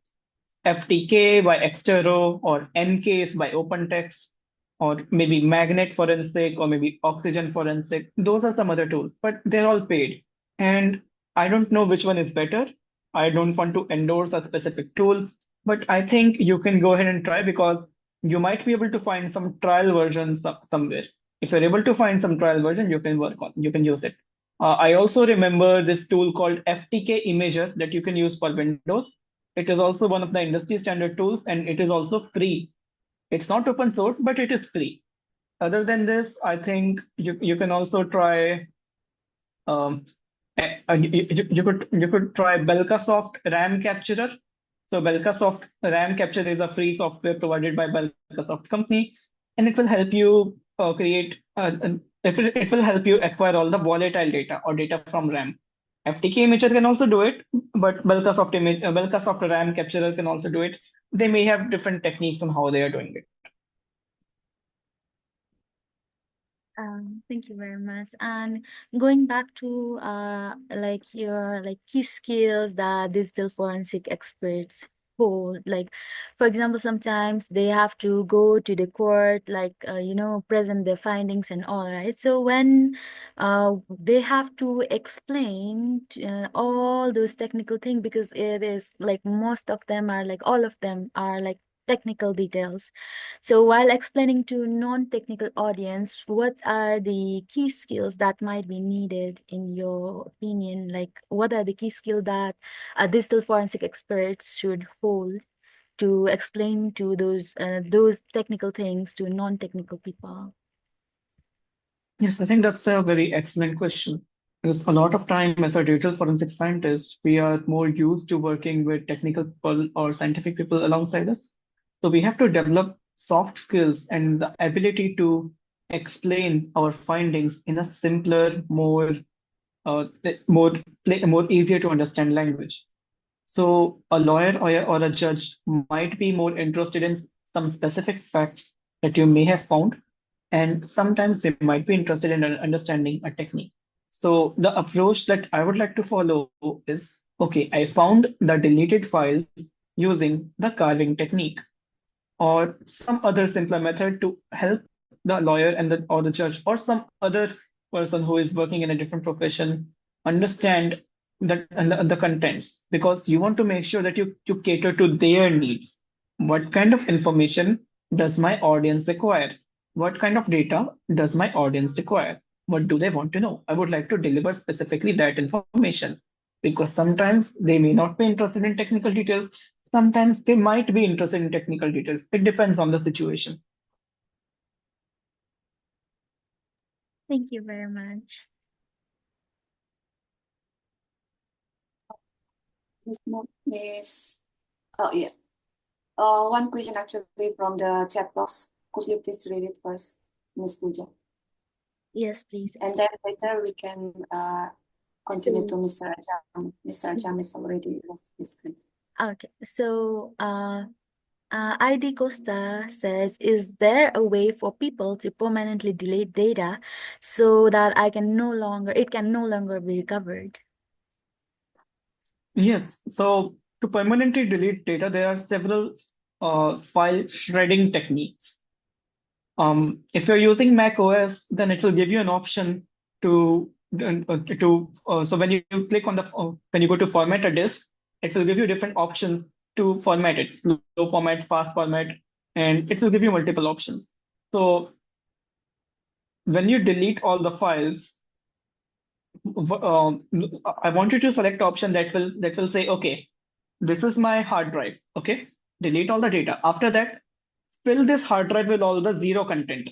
FTK by Extero or NCase by OpenText or maybe magnet forensic or maybe oxygen forensic. Those are some other tools, but they're all paid. And I don't know which one is better. I don't want to endorse a specific tool, but I think you can go ahead and try because you might be able to find some trial versions somewhere. If you're able to find some trial version, you can work on, you can use it. I also remember this tool called FTK Imager that you can use for Windows. It is also one of the industry standard tools and it is also free. It's not open source, but it is free. Other than this, I think you can also try um, you could try Belkasoft RAM Capturer. So Belkasoft RAM Capture is a free software provided by Belkasoft company, and it will help you create it will help you acquire all the volatile data or data from RAM. FTK Imager can also do it, but Belkasoft RAM Capturer can also do it. They may have different techniques on how they are doing it. Thank you very much. And going back to like your like key skills that digital forensic experts hold, like for example, sometimes they have to go to the court, like present their findings and all, right? So when they have to explain all those technical things, because it is like most of them are like all of them are like technical details. So while explaining to non-technical audience, what are the key skills that might be needed in your opinion? Like what are the key skills that digital forensic experts should hold to explain to those technical things to non-technical people? Yes, I think that's a very excellent question. Because a lot of time as a digital forensic scientist, we are more used to working with technical people or scientific people alongside us. So we have to develop soft skills and the ability to explain our findings in a simpler, uh, more, more easier to understand language. So a lawyer or a judge might be more interested in some specific facts that you may have found, and sometimes they might be interested in understanding a technique. So the approach that I would like to follow is, okay, I found the deleted files using the carving technique or some other simpler method to help the lawyer and or the judge or some other person who is working in a different profession understand the contents, because you want to make sure that you cater to their needs. What kind of information does my audience require? What kind of data does my audience require? What do they want to know? I would like to deliver specifically that information, because sometimes they may not be interested in technical details. Sometimes they might be interested in technical details. It depends on the situation. Thank you very much. Miss, oh yeah. One question actually from the chat box. Could you please read it first, Miss Puja? Yes, please. And then later we can continue So- to Mr. Ajam. Mr. Ajam is already lost his screen. Okay, so ID Costa says, is there a way for people to permanently delete data so that it can no longer be recovered? Yes. So to permanently delete data, there are several file shredding techniques. If you're using Mac OS, then it will give you an option so when you click on when you go to format a disk, it will give you different options to format it, slow format, fast format, and it will give you multiple options. So when you delete all the files, I want you to select option that will say, okay, this is my hard drive. Okay, delete all the data. After that, fill this hard drive with all the zero content.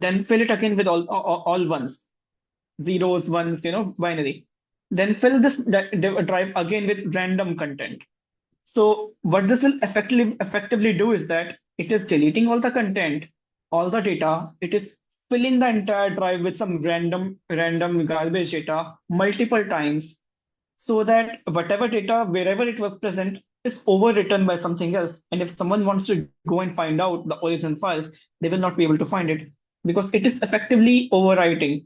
Then fill it again with all ones, zeros, ones, binary. Then fill this drive again with random content. So what this will effectively do is that it is deleting all the content, all the data. It is filling the entire drive with some random garbage data multiple times, so that whatever data, wherever it was present, is overwritten by something else. And if someone wants to go and find out the original files, they will not be able to find it because it is effectively overwriting.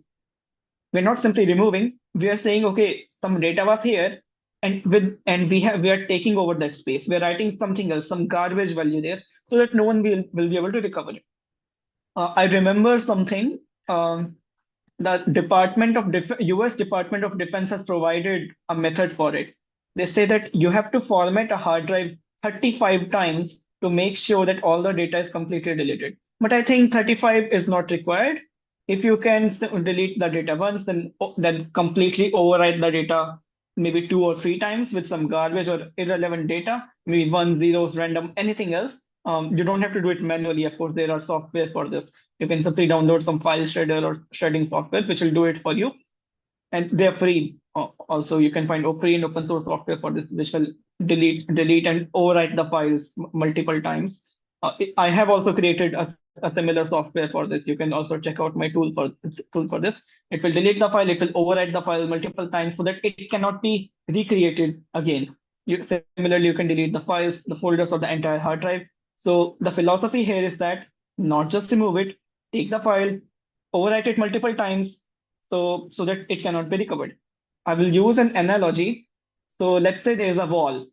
We're not simply removing, we are saying, okay, some data was here, and we are taking over that space. We're writing something else, some garbage value there, so that no one will be able to recover it. I remember something. The US Department of Defense has provided a method for it. They say that you have to format a hard drive 35 times to make sure that all the data is completely deleted. But I think 35 is not required. If you can delete the data once, then completely overwrite the data maybe 2 or 3 times with some garbage or irrelevant data, maybe ones, zeros, random, anything else. You don't have to do it manually. Of course, there are software for this. You can simply download some file shredder or shredding software, which will do it for you. And they're free. Also, you can find free and open source software for this, which will delete and overwrite the files multiple times. I have also created a similar software for this. You can also check out my tool for this. It will delete the file, it will overwrite the file multiple times so that it cannot be recreated again. Similarly, you can delete the files, the folders, or the entire hard drive. So the philosophy here is that not just remove it, take the file, overwrite it multiple times so that it cannot be recovered. I will use an analogy. So let's say there is a wall.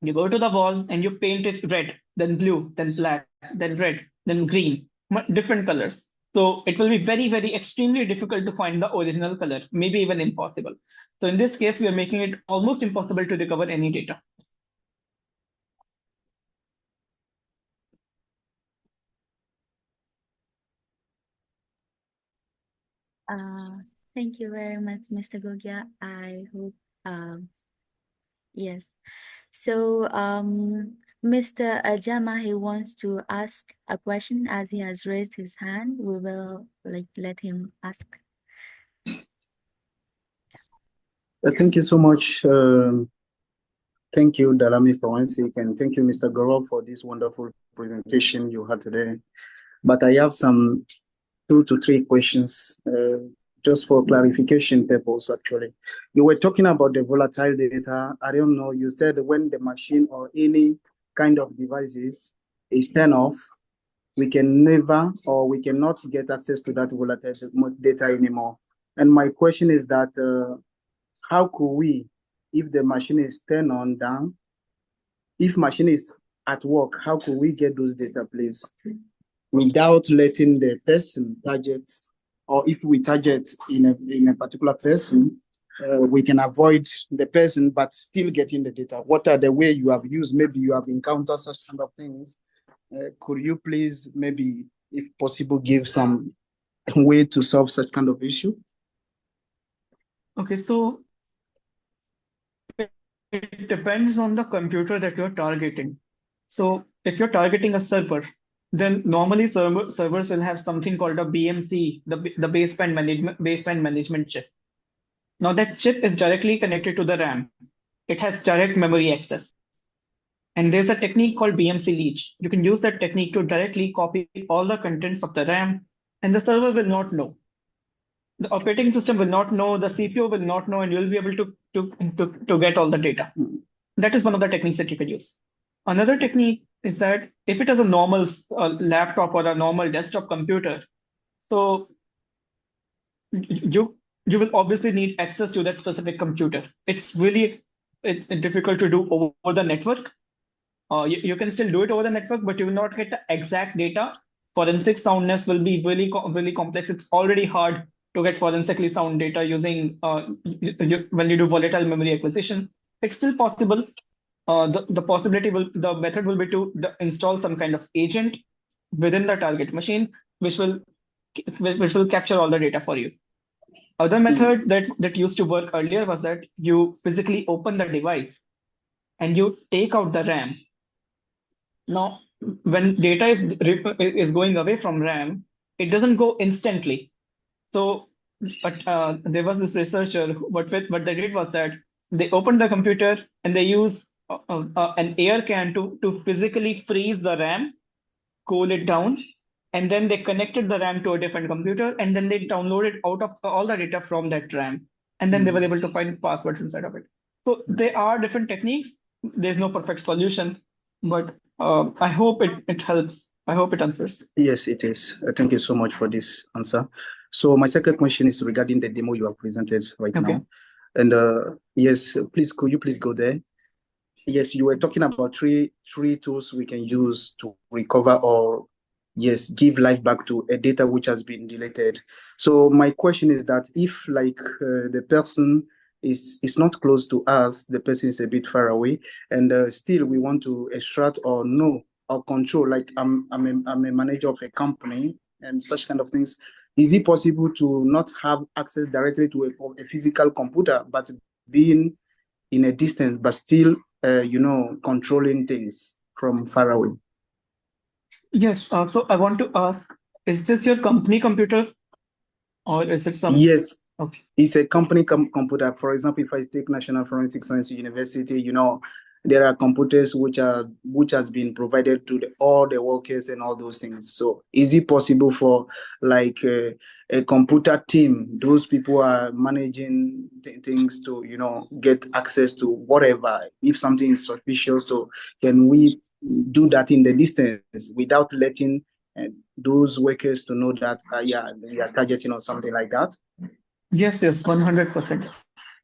You go to the wall and you paint it red, then blue, then black, then red, then green, different colors. So it will be very, very extremely difficult to find the original color, maybe even impossible. So in this case, we are making it almost impossible to recover any data. Thank you very much, Mr. Gogia. I hope, yes. So, Mr. Ajama, he wants to ask a question as he has raised his hand. We will let him ask. Thank you so much. Thank you, Dalami Forensik, and thank you, Mr. Gaurav, for this wonderful presentation you had today. But I have some 2 to 3 questions, just for clarification purpose, actually. You were talking about the volatile data. I don't know, you said when the machine or any kind of devices is turned off, we can never or we cannot get access to that volatile data anymore. And my question is that, how could we, if the machine is turned on down, if machine is at work, how could we get those data, please? Without letting the person target, or if we target in a particular person, we can avoid the person but still getting the data. What are the way you have used? Maybe you have encountered such kind of things. Could you please, maybe, if possible, give some way to solve such kind of issue? Okay, so it depends on the computer that you're targeting. So if you're targeting a server, then normally servers will have something called a BMC, the baseband management chip. Now that chip is directly connected to the RAM. It has direct memory access. And there's a technique called BMC leech. You can use that technique to directly copy all the contents of the RAM, and the server will not know. The operating system will not know, the CPU will not know, and you'll be able to get all the data. That is one of the techniques that you can use. Another technique is that if it is a normal laptop or a normal desktop computer, so you will obviously need access to that specific computer. It's difficult to do over the network. You can still do it over the network, but you will not get the exact data. Forensic soundness will be really complex. It's already hard to get forensically sound data using when you do volatile memory acquisition. It's still possible. The method will be to install some kind of agent within the target machine, which will capture all the data for you. Other method that used to work earlier was that you physically open the device and you take out the RAM. Now, when data is going away from RAM, it doesn't go instantly. So, but there was this researcher. What they did was that they opened the computer and they used an air can to physically freeze the RAM, cool it down, and then they connected the RAM to a different computer, and then they downloaded out of all the data from that RAM, and then they were able to find passwords inside of it. So there are different techniques. there's no perfect solution, but I hope it helps. I hope it answers. Yes, it is. Thank you so much for this answer. So my second question is regarding the demo you have presented right Okay. now. And yes, please, could you please go there? Yes, you were talking about three tools we can use to recover or yes, give life back to a data which has been deleted. So my question is that if like the person is not close to us, the person is a bit far away, and still we want to extract or know or control, like I'm a manager of a company and such kind of things. Is it possible to not have access directly to a physical computer, but being in a distance, but still, controlling things from far away? Yes. So I want to ask, is this your company computer or is it some? Yes, Okay. it's a company computer. For example, if I take National Forensic Science University, there are computers which has been provided to all the workers and all those things. So is it possible for like a computer team, those people are managing things to get access to whatever if something is suspicious? So can we do that in the distance without letting uh, those workers to know that yeah, we are targeting or something like that? Yes, 100%.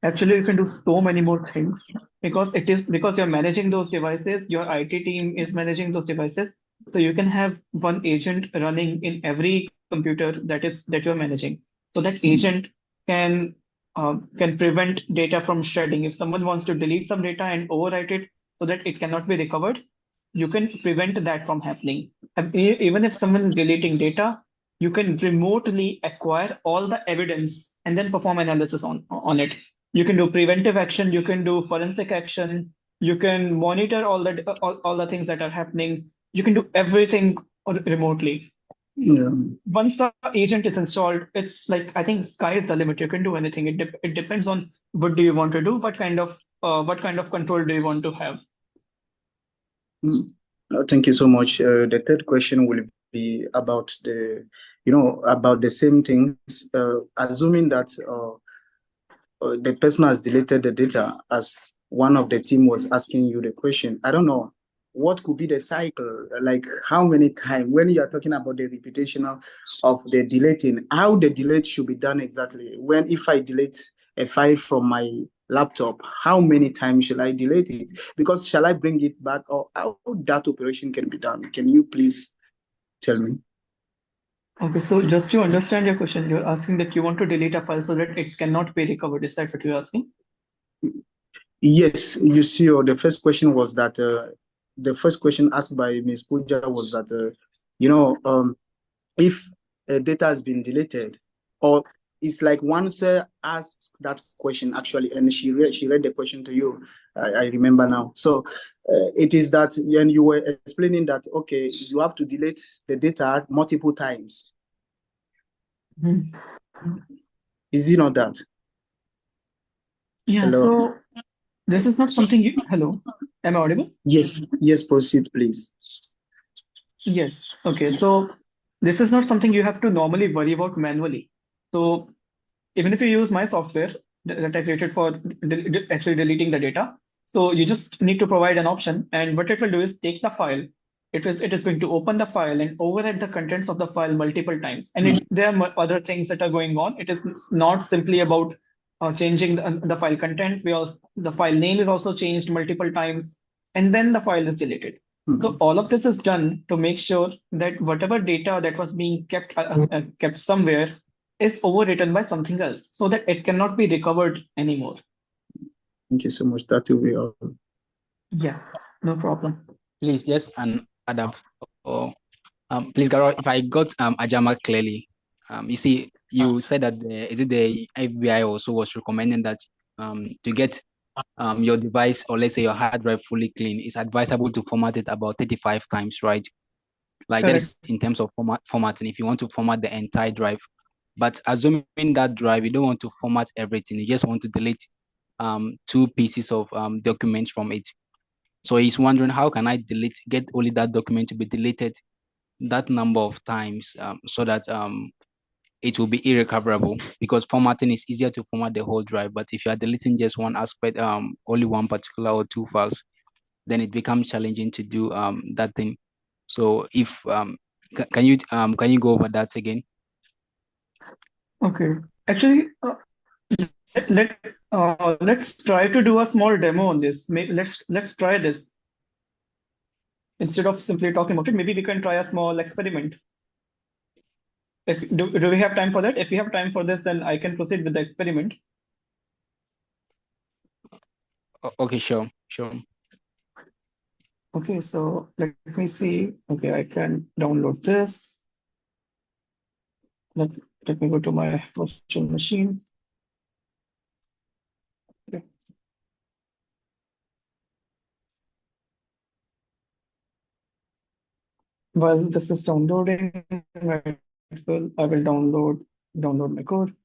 Actually, you can do so many more things because you're managing those devices, your IT team is managing those devices. So you can have one agent running in every computer that you're managing. So that agent can can prevent data from shredding. If someone wants to delete some data and overwrite it so that it cannot be recovered, you can prevent that from happening. And even if someone is deleting data, you can remotely acquire all the evidence and then perform analysis on it. You can do preventive action, you can do forensic action, you can monitor all the things that are happening. You can do everything remotely. Yeah. Once the agent is installed, it's like I think sky is the limit. You can do anything. It depends on what do you want to do, what kind of control do you want to have. Thank you so much. The third question will be about about the same things. Assuming that the person has deleted the data, as one of the team was asking you the question. I don't know what could be the cycle, like how many times when you are talking about the repetition of the deleting, how the delete should be done exactly. When if I delete a file from my laptop, how many times shall I delete it? Because shall I bring it back, or how that operation can be done? Can you please tell me? Okay, so just to understand your question, you're asking that you want to delete a file so that it cannot be recovered. Is that what you're asking? Yes, you see, or the first question was that the first question asked by Ms. Puja was that if data has been deleted, or it's like once asked that question actually, and she read the question to you. I remember now. So it is that, and you were explaining that okay, you have to delete the data multiple times. Mhm. Is it not that? Yeah, Hello. so this is not something you. Hello, am I audible? Yes, proceed, please. Yes. Okay, so this is not something you have to normally worry about manually. So even if you use my software that I created for actually deleting the data, so you just need to provide an option, and what it will do is take the file. It is going to open the file and overwrite the contents of the file multiple times. And there are other things that are going on. It is not simply about changing the file content. The file name is also changed multiple times, and then the file is deleted. So all of this is done to make sure that whatever data that was being kept somewhere is overwritten by something else so that it cannot be recovered anymore. Thank you so much. That will be all. Yeah, no problem. Please just add up. Please, Gaurav, if I got Ajama clearly, you see, you said that the FBI also was recommending that to get your device, or let's say your hard drive, fully clean, it's advisable to format it about 35 times, right? Like that is in terms of formatting, if you want to format the entire drive. But assuming that drive, you don't want to format everything, you just want to delete two pieces of documents from it. So he's wondering, how can I get only that document to be deleted that number of times, so that it will be irrecoverable? Because formatting is easier to format the whole drive, but if you are deleting just one aspect, only one particular or two files, then it becomes challenging to do that thing. So if can you go over that again? Okay. Actually, let's try to do a small demo on this. Let's try this. Instead of simply talking about it, maybe we can try a small experiment. Do we have time for that? If we have time for this, then I can proceed with the experiment. Okay, sure. Okay, so let me see. Okay, I can download this. Let me go to my virtual machine. Okay. While this is downloading, I will download my code.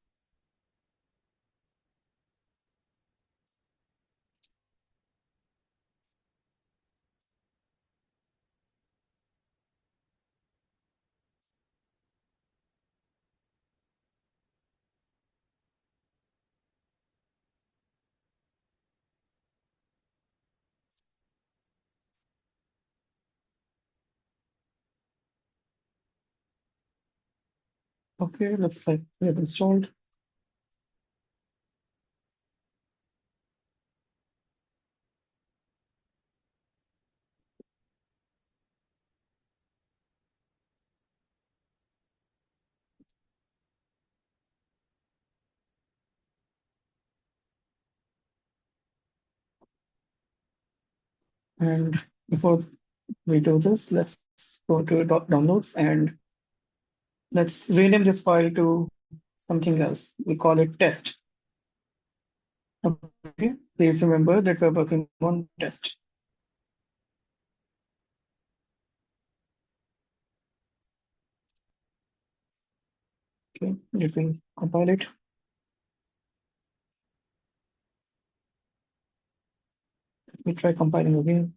Okay, looks like we have installed. And before we do this, let's go to downloads and let's rename this file to something else. We call it test. Okay, please remember that we're working on test. Okay, let me compile it. Let me try compiling again.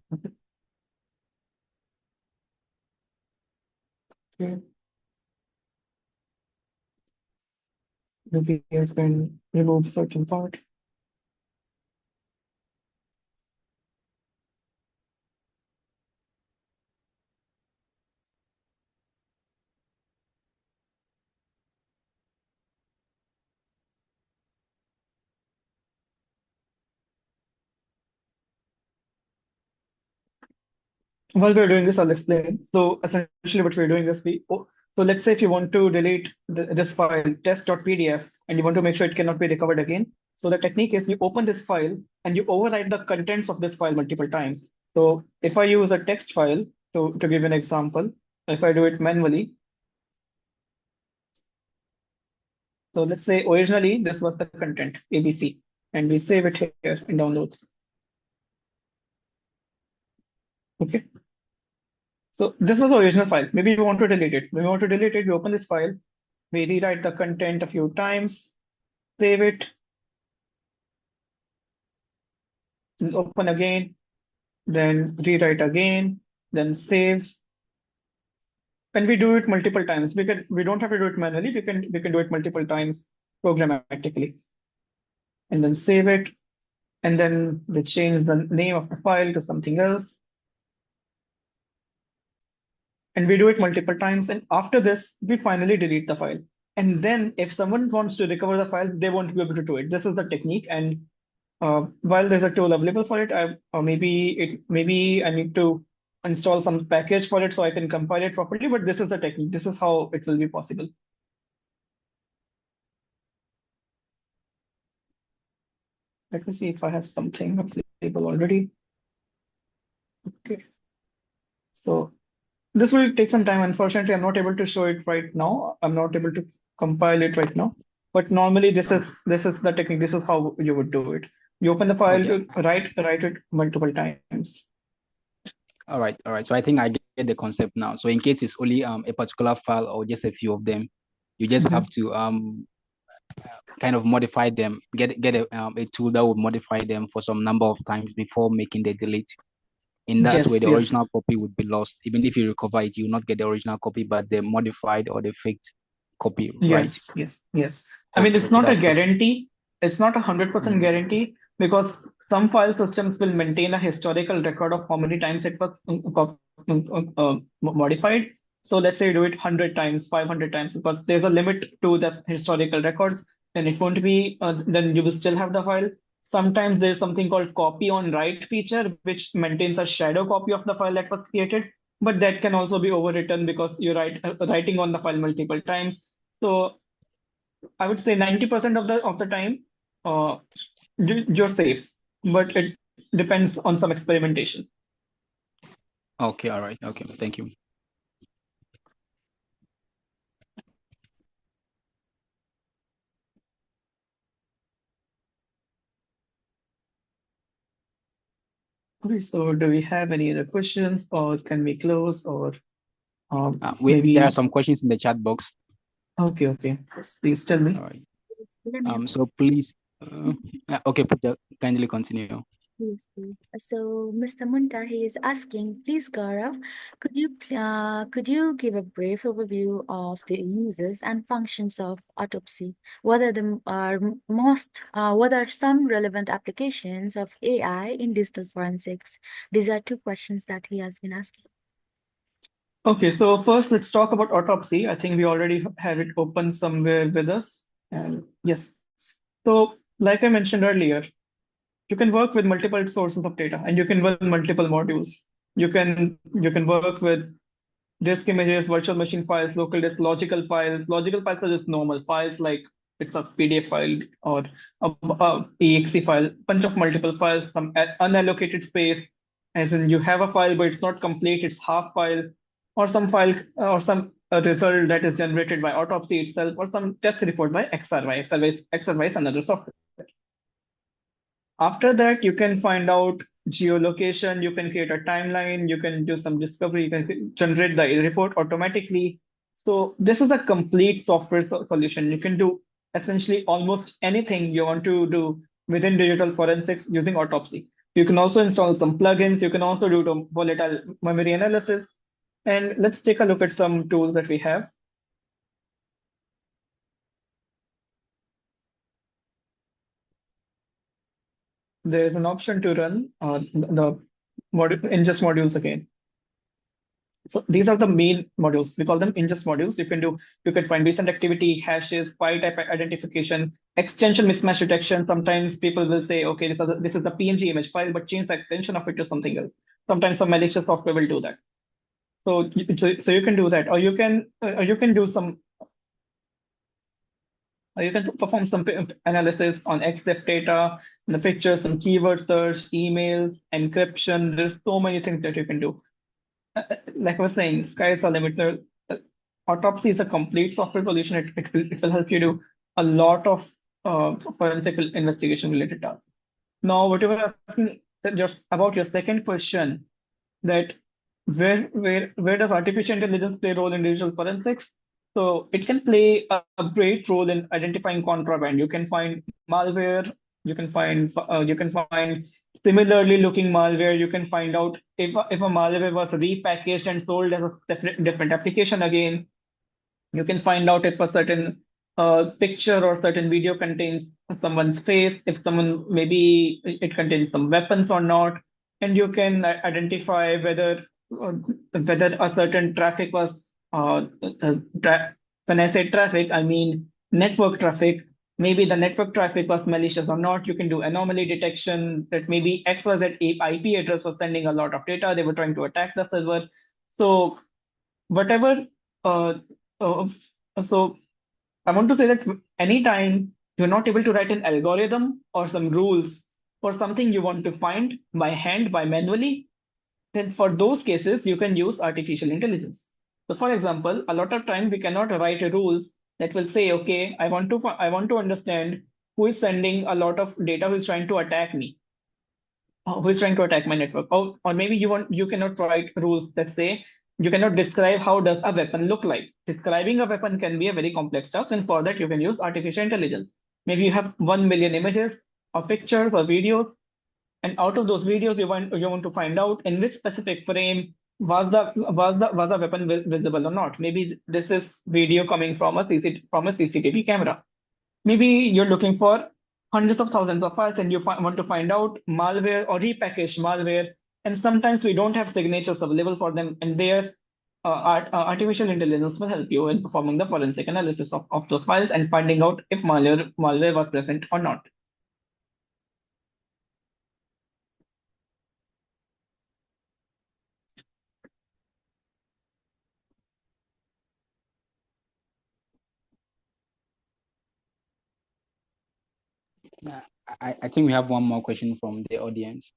Okay. Maybe I can remove certain part. While we're doing this, I'll explain. So essentially what we're doing is so let's say if you want to delete this file, test.pdf, and you want to make sure it cannot be recovered again. So the technique is you open this file and you overwrite the contents of this file multiple times. So if I use a text file to give you an example, if I do it manually, so let's say originally this was the content ABC, and we save it here in downloads. Okay. So this was the original file. Maybe we want to delete it. When we want to delete it, we open this file, we rewrite the content a few times, save it, open again, then rewrite again, then save. And we do it multiple times. We don't have to do it manually. We can do it multiple times programmatically. And then save it. And then we change the name of the file to something else. And we do it multiple times. And after this, we finally delete the file. And then if someone wants to recover the file, they won't be able to do it. This is the technique. And while there's a tool available for it, maybe I need to install some package for it so I can compile it properly. But this is the technique. This is how it will be possible. Let me see if I have something available already. Okay. So this will take some time. Unfortunately, I'm not able to show it right now. I'm not able to compile it right now. But normally this is the technique. This is how you would do it. You open the file, Okay. write it multiple times. All right. So I think I get the concept now. So in case it's only a particular file or just a few of them, you just have to kind of modify them. Get a tool that will modify them for some number of times before making the delete. In that way, the original copy would be lost. Even if you recover it, you will not get the original copy, but the modified or the faked copy, right? Yes. I mean, it's not a guarantee. It's not 100% guarantee because some file systems will maintain a historical record of how many times it was modified. So let's say you do it 100 times, 500 times, because there's a limit to the historical records, then it won't be, then you will still have the file. Sometimes there's something called copy on write feature, which maintains a shadow copy of the file that was created, but that can also be overwritten because you're writing on the file multiple times. So I would say 90% of the time, uh, you're safe, but it depends on some experimentation. Okay, all right. Okay, thank you. Okay, so do we have any other questions, or can we close, or There maybe? are some questions in the chat box. Okay, okay. Please tell me. All right. So please, okay, Pooja, kindly continue. Please, please. So, Mr. Munta, he is asking, please, Gaurav, could you give a brief overview of the uses and functions of autopsy? What are what are some relevant applications of AI in digital forensics? These are two questions that he has been asking. Okay, so first let's talk about autopsy. I think we already have it open somewhere with us. And yes, so like I mentioned earlier, you can work with multiple sources of data and you can run multiple modules. You can work with disk images, virtual machine files, local disk, logical files. Logical files are just normal files like it's a PDF file or a exe file, bunch of multiple files, some unallocated space, as in you have a file but it's not complete, it's half file, or some file or some result that is generated by autopsy itself, or some test report by XRY. XRY is another software. After that, you can find out geolocation, you can create a timeline, you can do some discovery, you can generate the report automatically. So this is a complete software solution. You can do essentially almost anything you want to do within digital forensics using autopsy. You can also install some plugins. You can also do the volatile memory analysis. And let's take a look at some tools that we have. There's an option to run the ingest modules again. So these are the main modules. We call them ingest modules. You can find recent activity, hashes, file type identification, extension mismatch detection. Sometimes people will say, okay, this is a PNG image file, but change the extension of it to something else. Sometimes some malicious software will do that. So you can do that, or you can do some. You can perform some analysis on XDEF data, the pictures, some keyword search, emails, encryption. There's so many things that you can do. Like I was saying, sky is the limit. Autopsy is a complete software solution. It will help you do a lot of forensic investigation related tasks. Now, what you were asking just about your second question, that where does artificial intelligence play a role in digital forensics? So it can play a great role in identifying contraband. You can find malware. You can find similarly looking malware. You can find out if a malware was repackaged and sold as a different application again. You can find out if a certain picture or certain video contains someone's face, if someone maybe it contains some weapons or not, and you can identify whether a certain traffic was when I say traffic, I mean network traffic. Maybe the network traffic was malicious or not. You can do anomaly detection that maybe XYZ IP address was sending a lot of data. They were trying to attack the server. So whatever uh, uh, so I want to say that anytime you're not able to write an algorithm or some rules for something you want to find by hand, by manually, then for those cases, you can use artificial intelligence. So for example, a lot of time we cannot write rules that will say, okay, I want to understand who is sending a lot of data, who is trying to attack me, who is trying to attack my network. Or maybe you cannot write rules that say you cannot describe how does a weapon look like. Describing a weapon can be a very complex task, and for that you can use artificial intelligence. Maybe you have 1 million images or pictures or videos, and out of those videos you want to find out in which specific frame was the weapon visible or not. Maybe this is video coming from a CCTV camera. Maybe you're looking for hundreds of thousands of files, and you want to find out malware or repackaged malware. And sometimes we don't have signatures available for them, and there artificial intelligence will help you in performing the forensic analysis of those files and finding out if malware was present or not. I think we have one more question from the audience.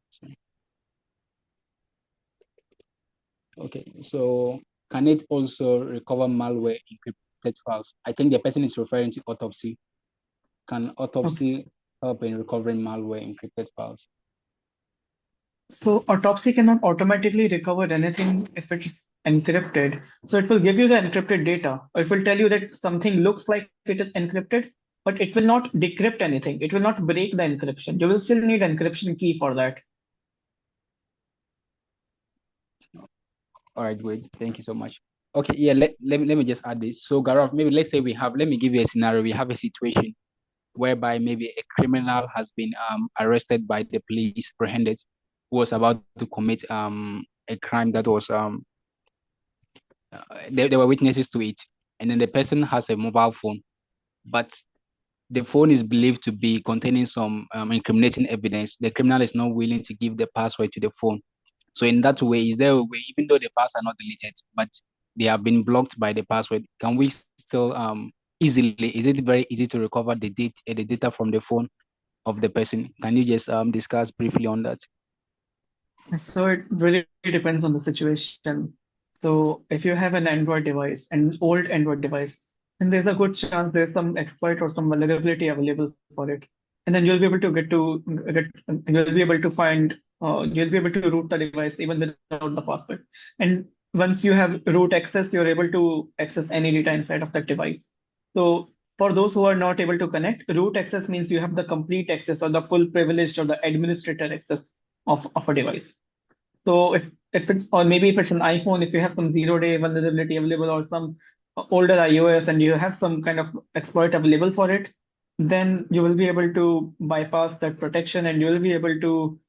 Okay, so can it also recover malware encrypted files? I think the person is referring to autopsy. Can autopsy help in recovering malware encrypted files? So autopsy cannot automatically recover anything if it's encrypted. So it will give you the encrypted data, or it will tell you that something looks like it is encrypted, but it will not decrypt anything. It will not break the encryption. You will still need encryption key for that. All right, great. Thank you so much. Okay, yeah, let me just add this. So Gaurav, maybe let's say let me give you a scenario. We have a situation whereby maybe a criminal has been arrested by the police, apprehended, who was about to commit a crime that was there were witnesses to it, and then the person has a mobile phone, but the phone is believed to be containing some incriminating evidence. The criminal is not willing to give the password to the phone. So in that way, is there a way, even though the files are not deleted, but they have been blocked by the password, can we still easily, is it very easy to recover the data from the phone of the person? Can you just discuss briefly on that? So it really depends on the situation. So if you have an Android device, an old Android device, then there's a good chance there's some exploit or some vulnerability available for it. And then you'll be able to you'll be able to find, you'll be able to root the device even without the password. And once you have root access, you're able to access any data inside of that device. So for those who are not able to connect, root access means you have the complete access or the full privileged or the administrator access of a device. So if it's, or maybe if it's an iPhone, if you have some 0-day vulnerability available or some older iOS and you have some kind of exploit available for it, then you will be able to bypass that protection and you will be able to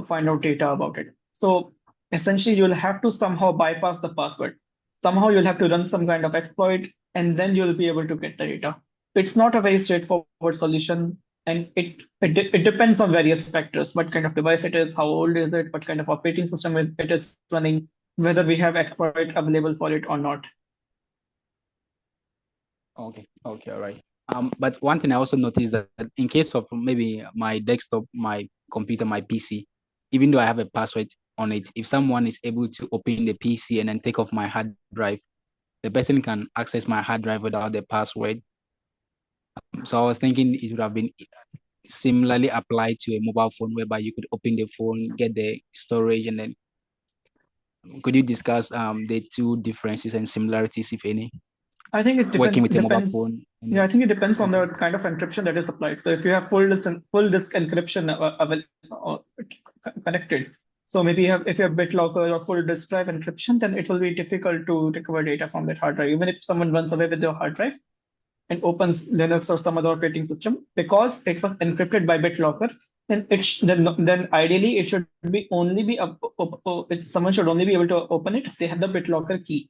find out data about it. So essentially, you'll have to somehow bypass the password. Somehow you'll have to run some kind of exploit and then you'll be able to get the data. It's not a very straightforward solution, and it depends on various factors: what kind of device it is, how old is it, what kind of operating system it is running, whether we have exploit available for it or not. Okay, all right. But one thing I also noticed that in case of maybe my desktop, my computer, my PC, even though I have a password on it, if someone is able to open the PC and then take off my hard drive, the person can access my hard drive without the password. So I was thinking it would have been similarly applied to a mobile phone, whereby you could open the phone, get the storage, and then could you discuss the two differences and similarities, if any, I think it working with a mobile depends. phone? Yeah, I think it depends on the kind of encryption that is applied. So if you have full disk encryption connected, so maybe if you have BitLocker or full disk drive encryption, then it will be difficult to recover data from that hard drive. Even if someone runs away with your hard drive and opens Linux or some other operating system, because it was encrypted by BitLocker, then then ideally it should be only be someone should only be able to open it if they have the BitLocker key.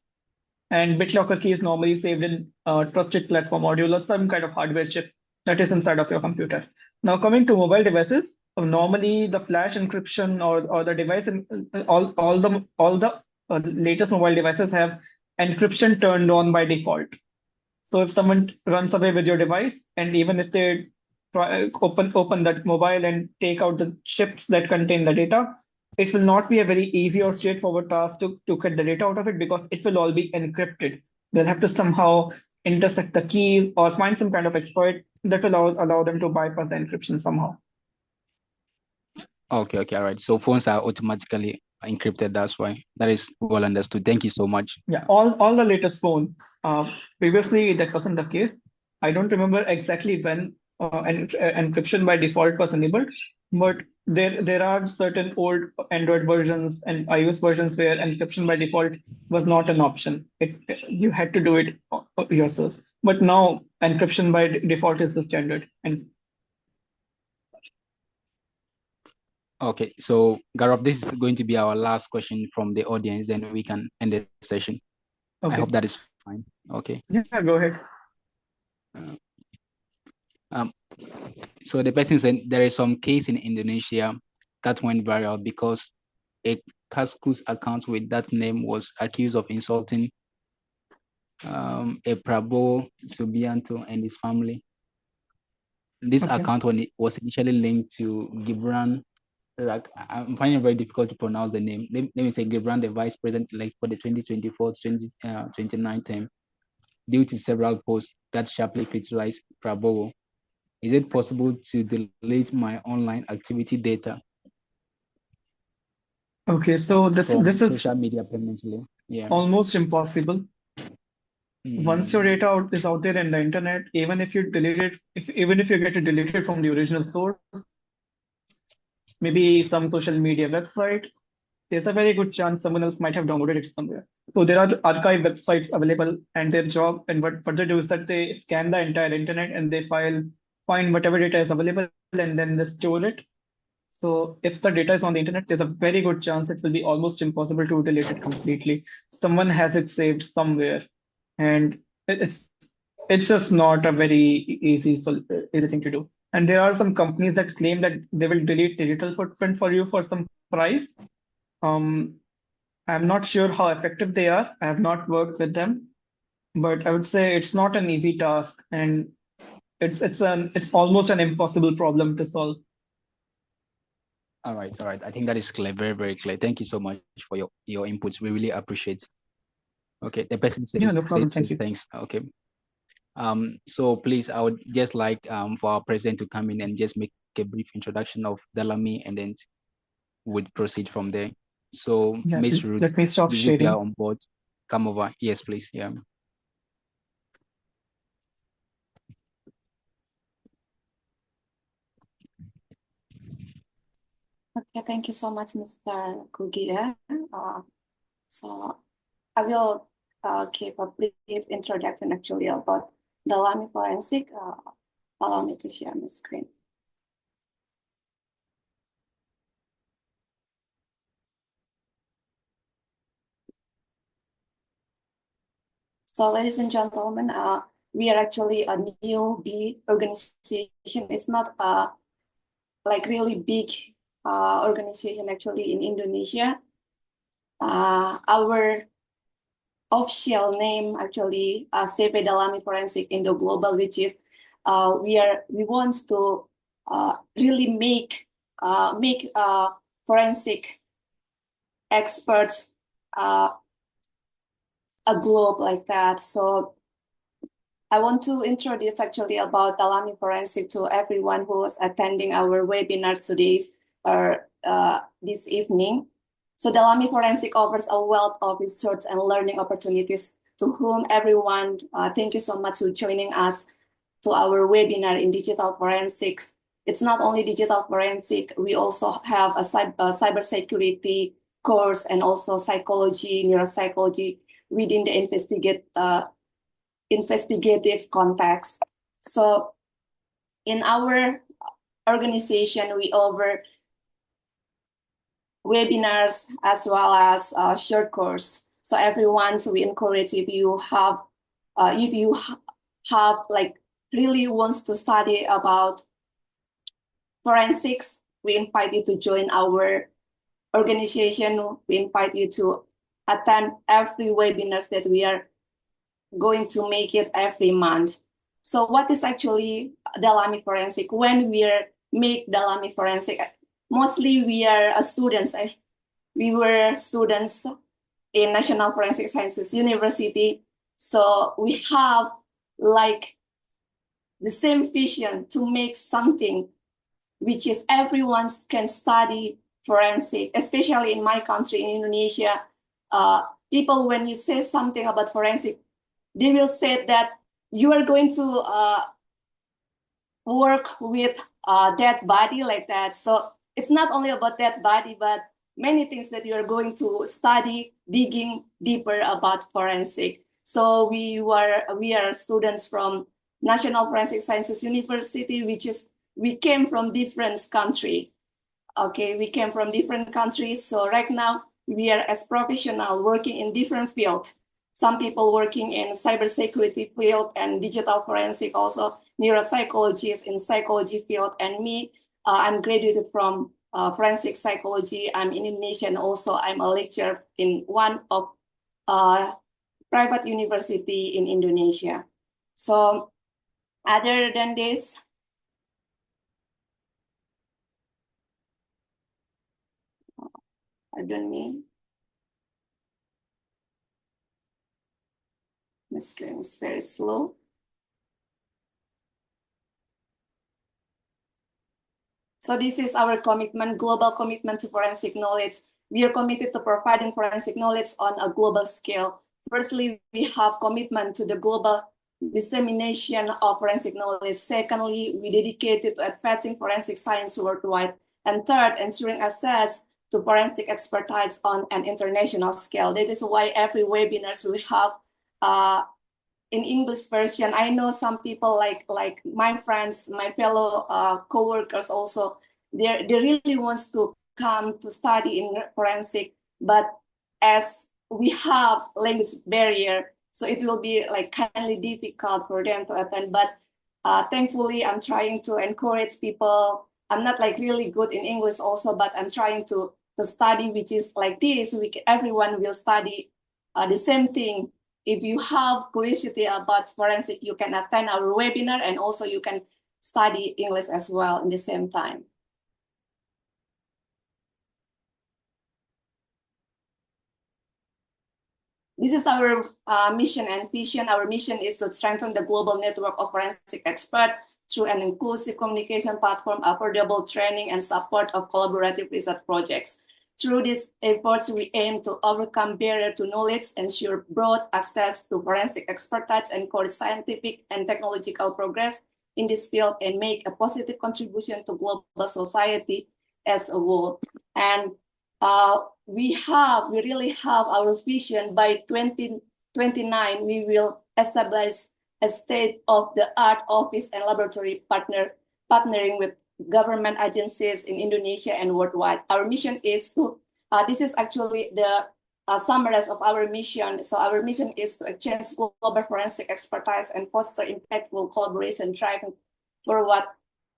And BitLocker key is normally saved in a trusted platform module or some kind of hardware chip that is inside of your computer. Now, coming to mobile devices, normally the flash encryption or the device and all the latest mobile devices have encryption turned on by default. So if someone runs away with your device, and even if they open that mobile and take out the chips that contain the data, it will not be a very easy or straightforward task to get the data out of it, because it will all be encrypted. They'll have to somehow intersect the keys or find some kind of exploit that will allow them to bypass the encryption somehow. Okay, all right. So phones are automatically encrypted. That's why. That is well understood. Thank you so much. Yeah, all the latest phones. Previously, that wasn't the case. I don't remember exactly when encryption by default was enabled, but there are certain old Android versions and iOS versions where encryption by default was not an option. You had to do it yourself. But now encryption by default is the standard. And Okay, so Gaurav, this is going to be our last question from the audience, and we can end the session. I Okay. hope that is fine. Okay. Yeah, go ahead. Um, so the person said there is some case in Indonesia that went viral because a Kaskus account with that name was accused of insulting a Prabowo Subianto and his family. This Okay. account was initially linked to Gibran. Like, I'm finding it very difficult to pronounce the name. Let me say Gibran, the vice president elect for the 2024-2029 term, due to several posts that sharply criticized Prabowo. Is it possible to delete my online activity data Okay, so from this is social media permanently? Yeah. almost impossible. Once your data is out there in the internet, even if you delete it, even if you get it deleted from the original source, maybe some social media website, there's a very good chance someone else might have downloaded it somewhere. So there are archive websites available, and their job and what they do is that they scan the entire internet and they find whatever data is available, and then they store it. So if the data is on the internet, there's a very good chance it will be almost impossible to delete it completely. Someone has it saved somewhere, and it's just not a very easy thing to do. And there are some companies that claim that they will delete digital footprint for you for some price. Um, I'm not sure how effective they are. I have not worked with them, but I would say it's not an easy task, and it's almost an impossible problem to solve. All right. I think that is clear, very, very clear. Thank you so much for your inputs. We really appreciate. Okay, the person Yeah, says no problem. Thank you. thanks. Okay. So please, I would just like for our president to come in and just make a brief introduction of Dalami, and then would proceed from there. So Yeah, Miss Ruth, let me stop if you are sharing. on board, come over. Yes, please. Yeah. Okay, thank you so much, Mr. Gogia. So I will give a brief introduction actually about Dalami Forensik. Allow me to share my screen. So ladies and gentlemen, we are actually a new big organization. It's not a like really big organization actually in Indonesia. Our official name actually CP Dalami Forensik Indo Global, which is we want to really make forensic experts a globe like that. So I want to introduce actually about Dalami Forensik to everyone who was attending our webinar today or this evening. So Dalami Forensik offers a wealth of research and learning opportunities to whom everyone, thank you so much for joining us to our webinar in digital forensic. It's not only digital forensic, we also have a cybersecurity course and also psychology, neuropsychology within the investigative context. So in our organization, we offer webinars as well as short course. So everyone, so we encourage if you have like really wants to study about forensics, we invite you to join our organization. We invite you to attend every webinars that we are going to make it every month. So what is actually Dalami Forensik? When we make Dalami Forensik, mostly we are students. We were students in National Forensic Sciences University. So we have like the same vision to make something which is everyone can study forensic, especially in my country, in Indonesia. People, when you say something about forensic, they will say that you are going to work with a dead body like that. So it's not only about dead body, but many things that you are going to study, digging deeper about forensic. So we are students from National Forensic Sciences University, which is we came from different country. Okay, we came from different countries. So right now we are as professional working in different fields. Some people working in cybersecurity field and digital forensic, also neuropsychologists in psychology field. And me, I'm graduated from forensic psychology. I'm in Indonesia, and also I'm a lecturer in one of private university in Indonesia. So other than this, pardon me, my screen is very slow. So this is our commitment, global commitment to forensic knowledge. We are committed to providing forensic knowledge on a global scale. Firstly, we have commitment to the global dissemination of forensic knowledge. Secondly, we dedicated to advancing forensic science worldwide. And third, ensuring access to forensic expertise on an international scale. That is why every webinars we have in English version. I know some people like my friends, my fellow co-workers also, they really wants to come to study in forensic, but as we have language barrier, so it will be like kindly difficult for them to attend. But thankfully, I'm trying to encourage people. I'm not like really good in English also, but I'm trying to study, which is like this. Everyone will study the same thing. If you have curiosity about forensic, you can attend our webinar, and also you can study English as well in the same time. This is our mission and vision. Our mission is to strengthen the global network of forensic experts through an inclusive communication platform, affordable training, and support of collaborative research projects. Through these efforts, we aim to overcome barrier to knowledge, ensure broad access to forensic expertise, encourage scientific and technological progress in this field, and make a positive contribution to global society as a whole. And we really have our vision. By 2029, we will establish a state-of-the-art office and laboratory partnering with government agencies in Indonesia and worldwide. Our mission is to, this is actually the summarize of our mission. So our mission is to exchange global forensic expertise and foster impactful collaboration, driving forward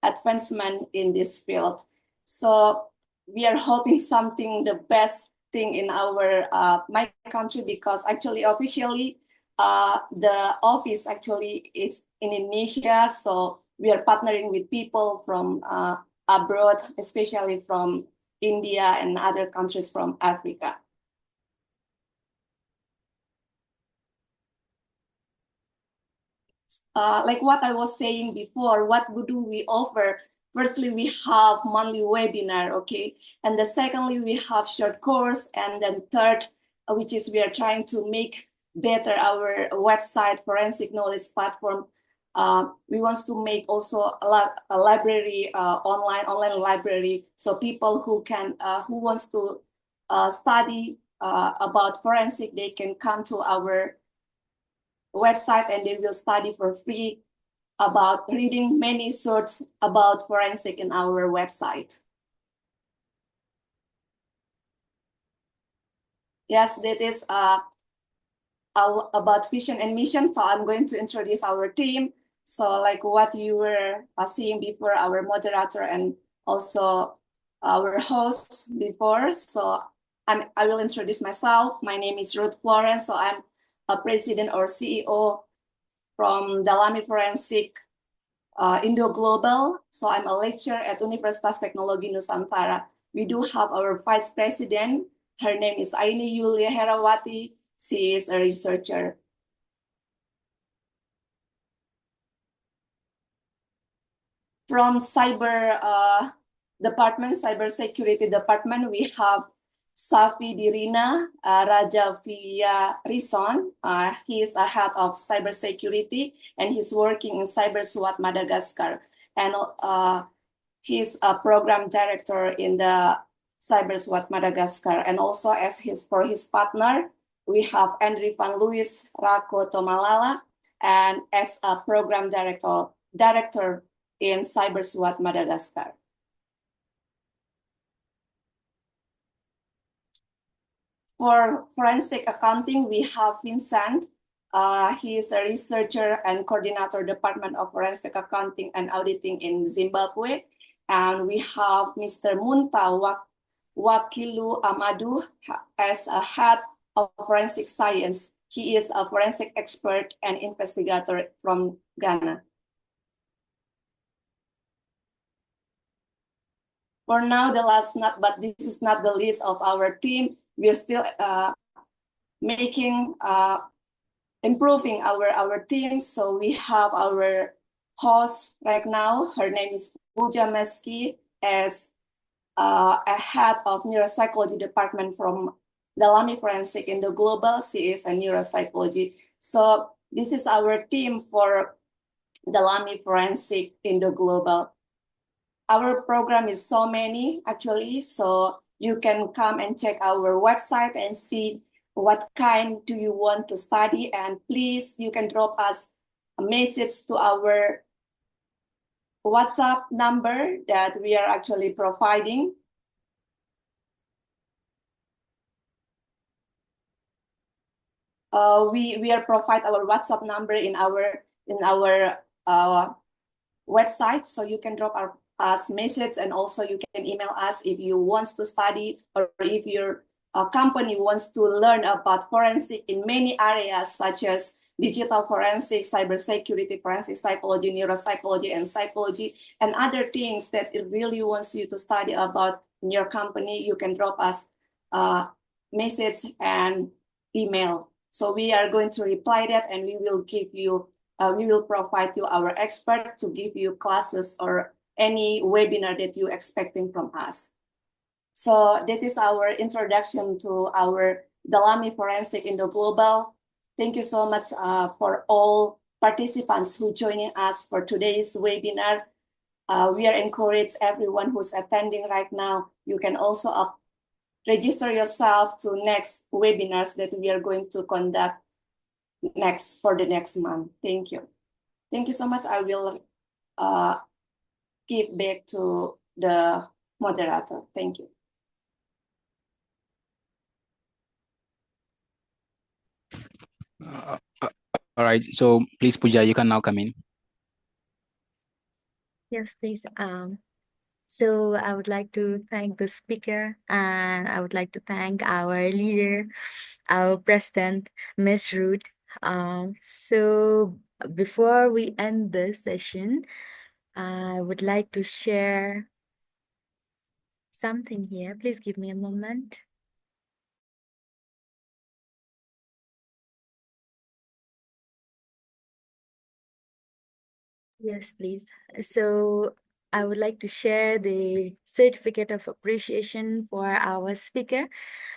advancement in this field. So we are hoping something, the best thing in our my country, because actually officially the office actually is in Indonesia. So we are partnering with people from abroad, especially from India and other countries from Africa. Like what I was saying before, what do we offer? Firstly, we have monthly webinar, okay? And then secondly, we have short course. And then third, which is we are trying to make better our website, forensic knowledge platform. We want to make also a library, online library, so people who can who wants to study about forensic, they can come to our website and they will study for free about reading many sorts about forensic in our website. Yes, that is about vision and mission. So I'm going to introduce our team. So like what you were seeing before, our moderator and also our host before. So I will introduce myself. My name is Ruth Florence. So I'm a president or CEO from Dalami Forensik Indo Global. So I'm a lecturer at Universitas Teknologi Nusantara. We do have our vice president. Her name is Aini Yulia Herawati. She is a researcher. From cybersecurity department, we have Safi Dirina Rajavia Rison. He is a head of cybersecurity and he's working in Cyber SWAT Madagascar. And he's a program director in the Cyber SWAT Madagascar. And also for his partner, we have Andri van Luis Rako Tomalala, and as a program director in Cyber SWAT Madagascar. For forensic accounting, we have Vincent. He is a researcher and coordinator, Department of Forensic Accounting and Auditing in Zimbabwe. And we have Mr. Munta Wakilu Amadu as a head of forensic science. He is a forensic expert and investigator from Ghana. For now, the last not, but this is not the list of our team. We're still improving our team. So we have our host right now. Her name is Gogia as a head of neuropsychology department from Dalami Forensik in the global. She is a neuropsychology. So this is our team for Dalami Forensik in the global. Our program is so many actually, so you can come and check our website and see what kind do you want to study, and please, you can drop us a message to our WhatsApp number that we are actually providing. We are provide our WhatsApp number in our website, so you can drop us message, and also you can email us if you want to study or if your company wants to learn about forensic in many areas such as digital forensic, cybersecurity, forensic psychology, neuropsychology, and psychology, and other things that it really wants you to study about in your company. You can drop us a message and email. So we are going to reply that, and we will give you, we will provide you our expert to give you classes or any webinar that you're expecting from us. So that is our introduction to our Dalami Forensik in the global. Thank you so much for all participants who joining us for today's webinar. We are encouraged everyone who's attending right now. You can also register yourself to next webinars that we are going to conduct for the next month. Thank you. Thank you so much. I will give back to the moderator. Thank you. All right. So please, Pooja, you can now come in. Yes, please. So I would like to thank the speaker, and I would like to thank our leader, our president, Miss Ruth. So before we end this session, I would like to share something here. Please give me a moment. Yes, please. So I would like to share the certificate of appreciation for our speaker.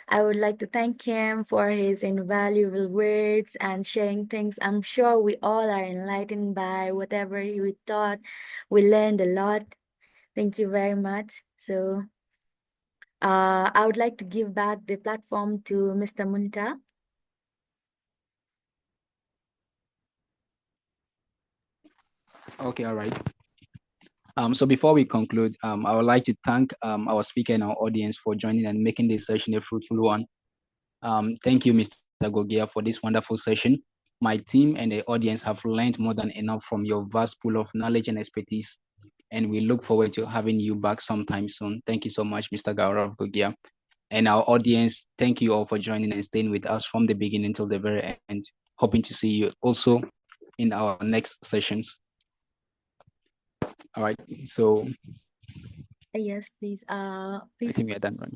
I would like to thank him for his invaluable words and sharing things. I'm sure we all are enlightened by whatever he taught. We learned a lot. Thank you very much. So I would like to give back the platform to Mr. Munta. Okay, all right. So before we conclude, I would like to thank our speaker and our audience for joining and making this session a fruitful one. Thank you, Mr. Gogia, for this wonderful session. My team and the audience have learned more than enough from your vast pool of knowledge and expertise, and we look forward to having you back sometime soon. Thank you so much, Mr. Gaurav Gogia. And our audience, thank you all for joining and staying with us from the beginning till the very end. Hoping to see you also in our next sessions. All right, so Yes, please. I Please, think we are done, right?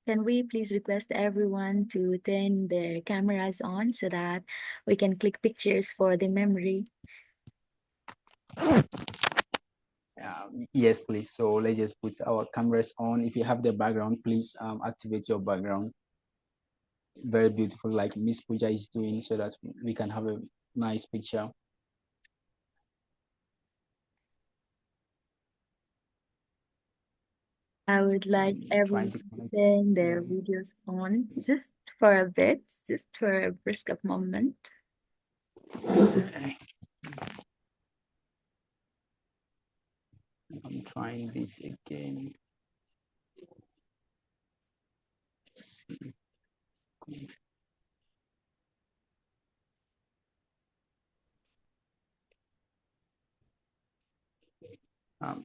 can we please request everyone to turn their cameras on so that we can click pictures for the memory? Yes, please. So let's just put our cameras on. If you have the background, please activate your background. Very beautiful, like Miss Pooja is doing, so that we can have a nice picture. I would like everyone to turn their videos on just for a bit, just for a brisk of moment. I'm trying this again.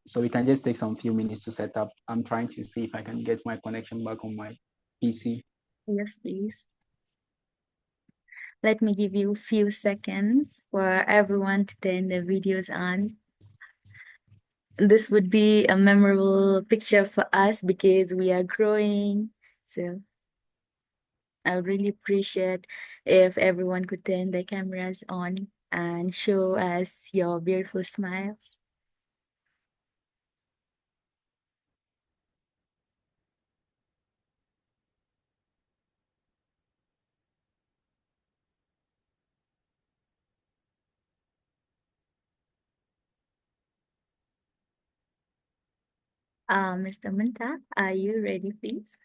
So we can just take some few minutes to set up. I'm trying to see if I can get my connection back on my PC. Yes, please. Let me give you a few seconds for everyone to turn their videos on. This would be a memorable picture for us because we are growing. So I would really appreciate if everyone could turn their cameras on and show us your beautiful smiles. Mr. Manta, are you ready, please?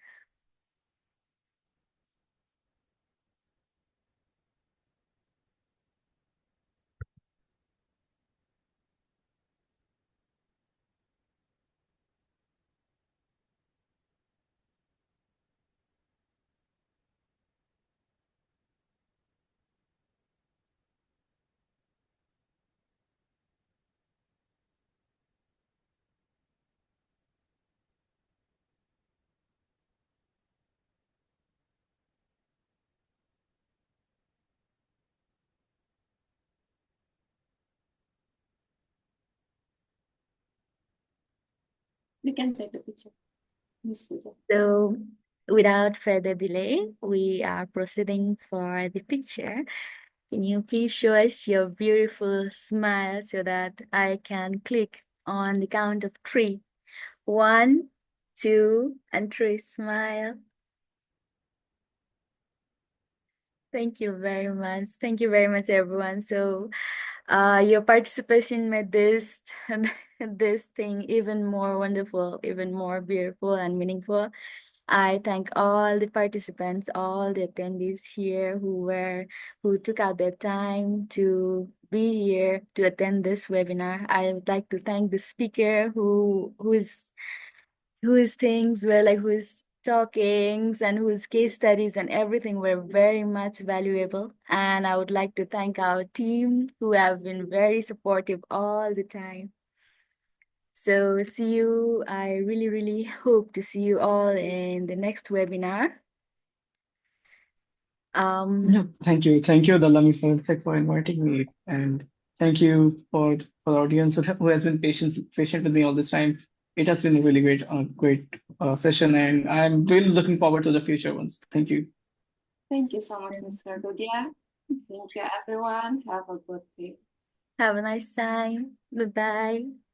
You can take the picture, Miss Pooja. So without further delay, we are proceeding for the picture. Can you please show us your beautiful smile so that I can click on the count of 3? 1, 2, and 3. Smile. Thank you very much. Thank you very much, everyone. So, your participation made this this thing even more wonderful, even more beautiful and meaningful. I thank all the participants, all the attendees here who took out their time to be here to attend this webinar. I would like to thank the speaker whose things were like whose talkings and whose case studies and everything were very much valuable. And I would like to thank our team who have been very supportive all the time. So see you. I really, really hope to see you all in the next webinar. Yeah, thank you, Dalami Forensik, for inviting me, and thank you for the audience who has been patient with me all this time. It has been a really great session, and I'm really looking forward to the future ones. Thank you. Thank you so much, Mr. Gogia. Thank you, everyone. Have a good day. Have a nice time. Bye-bye.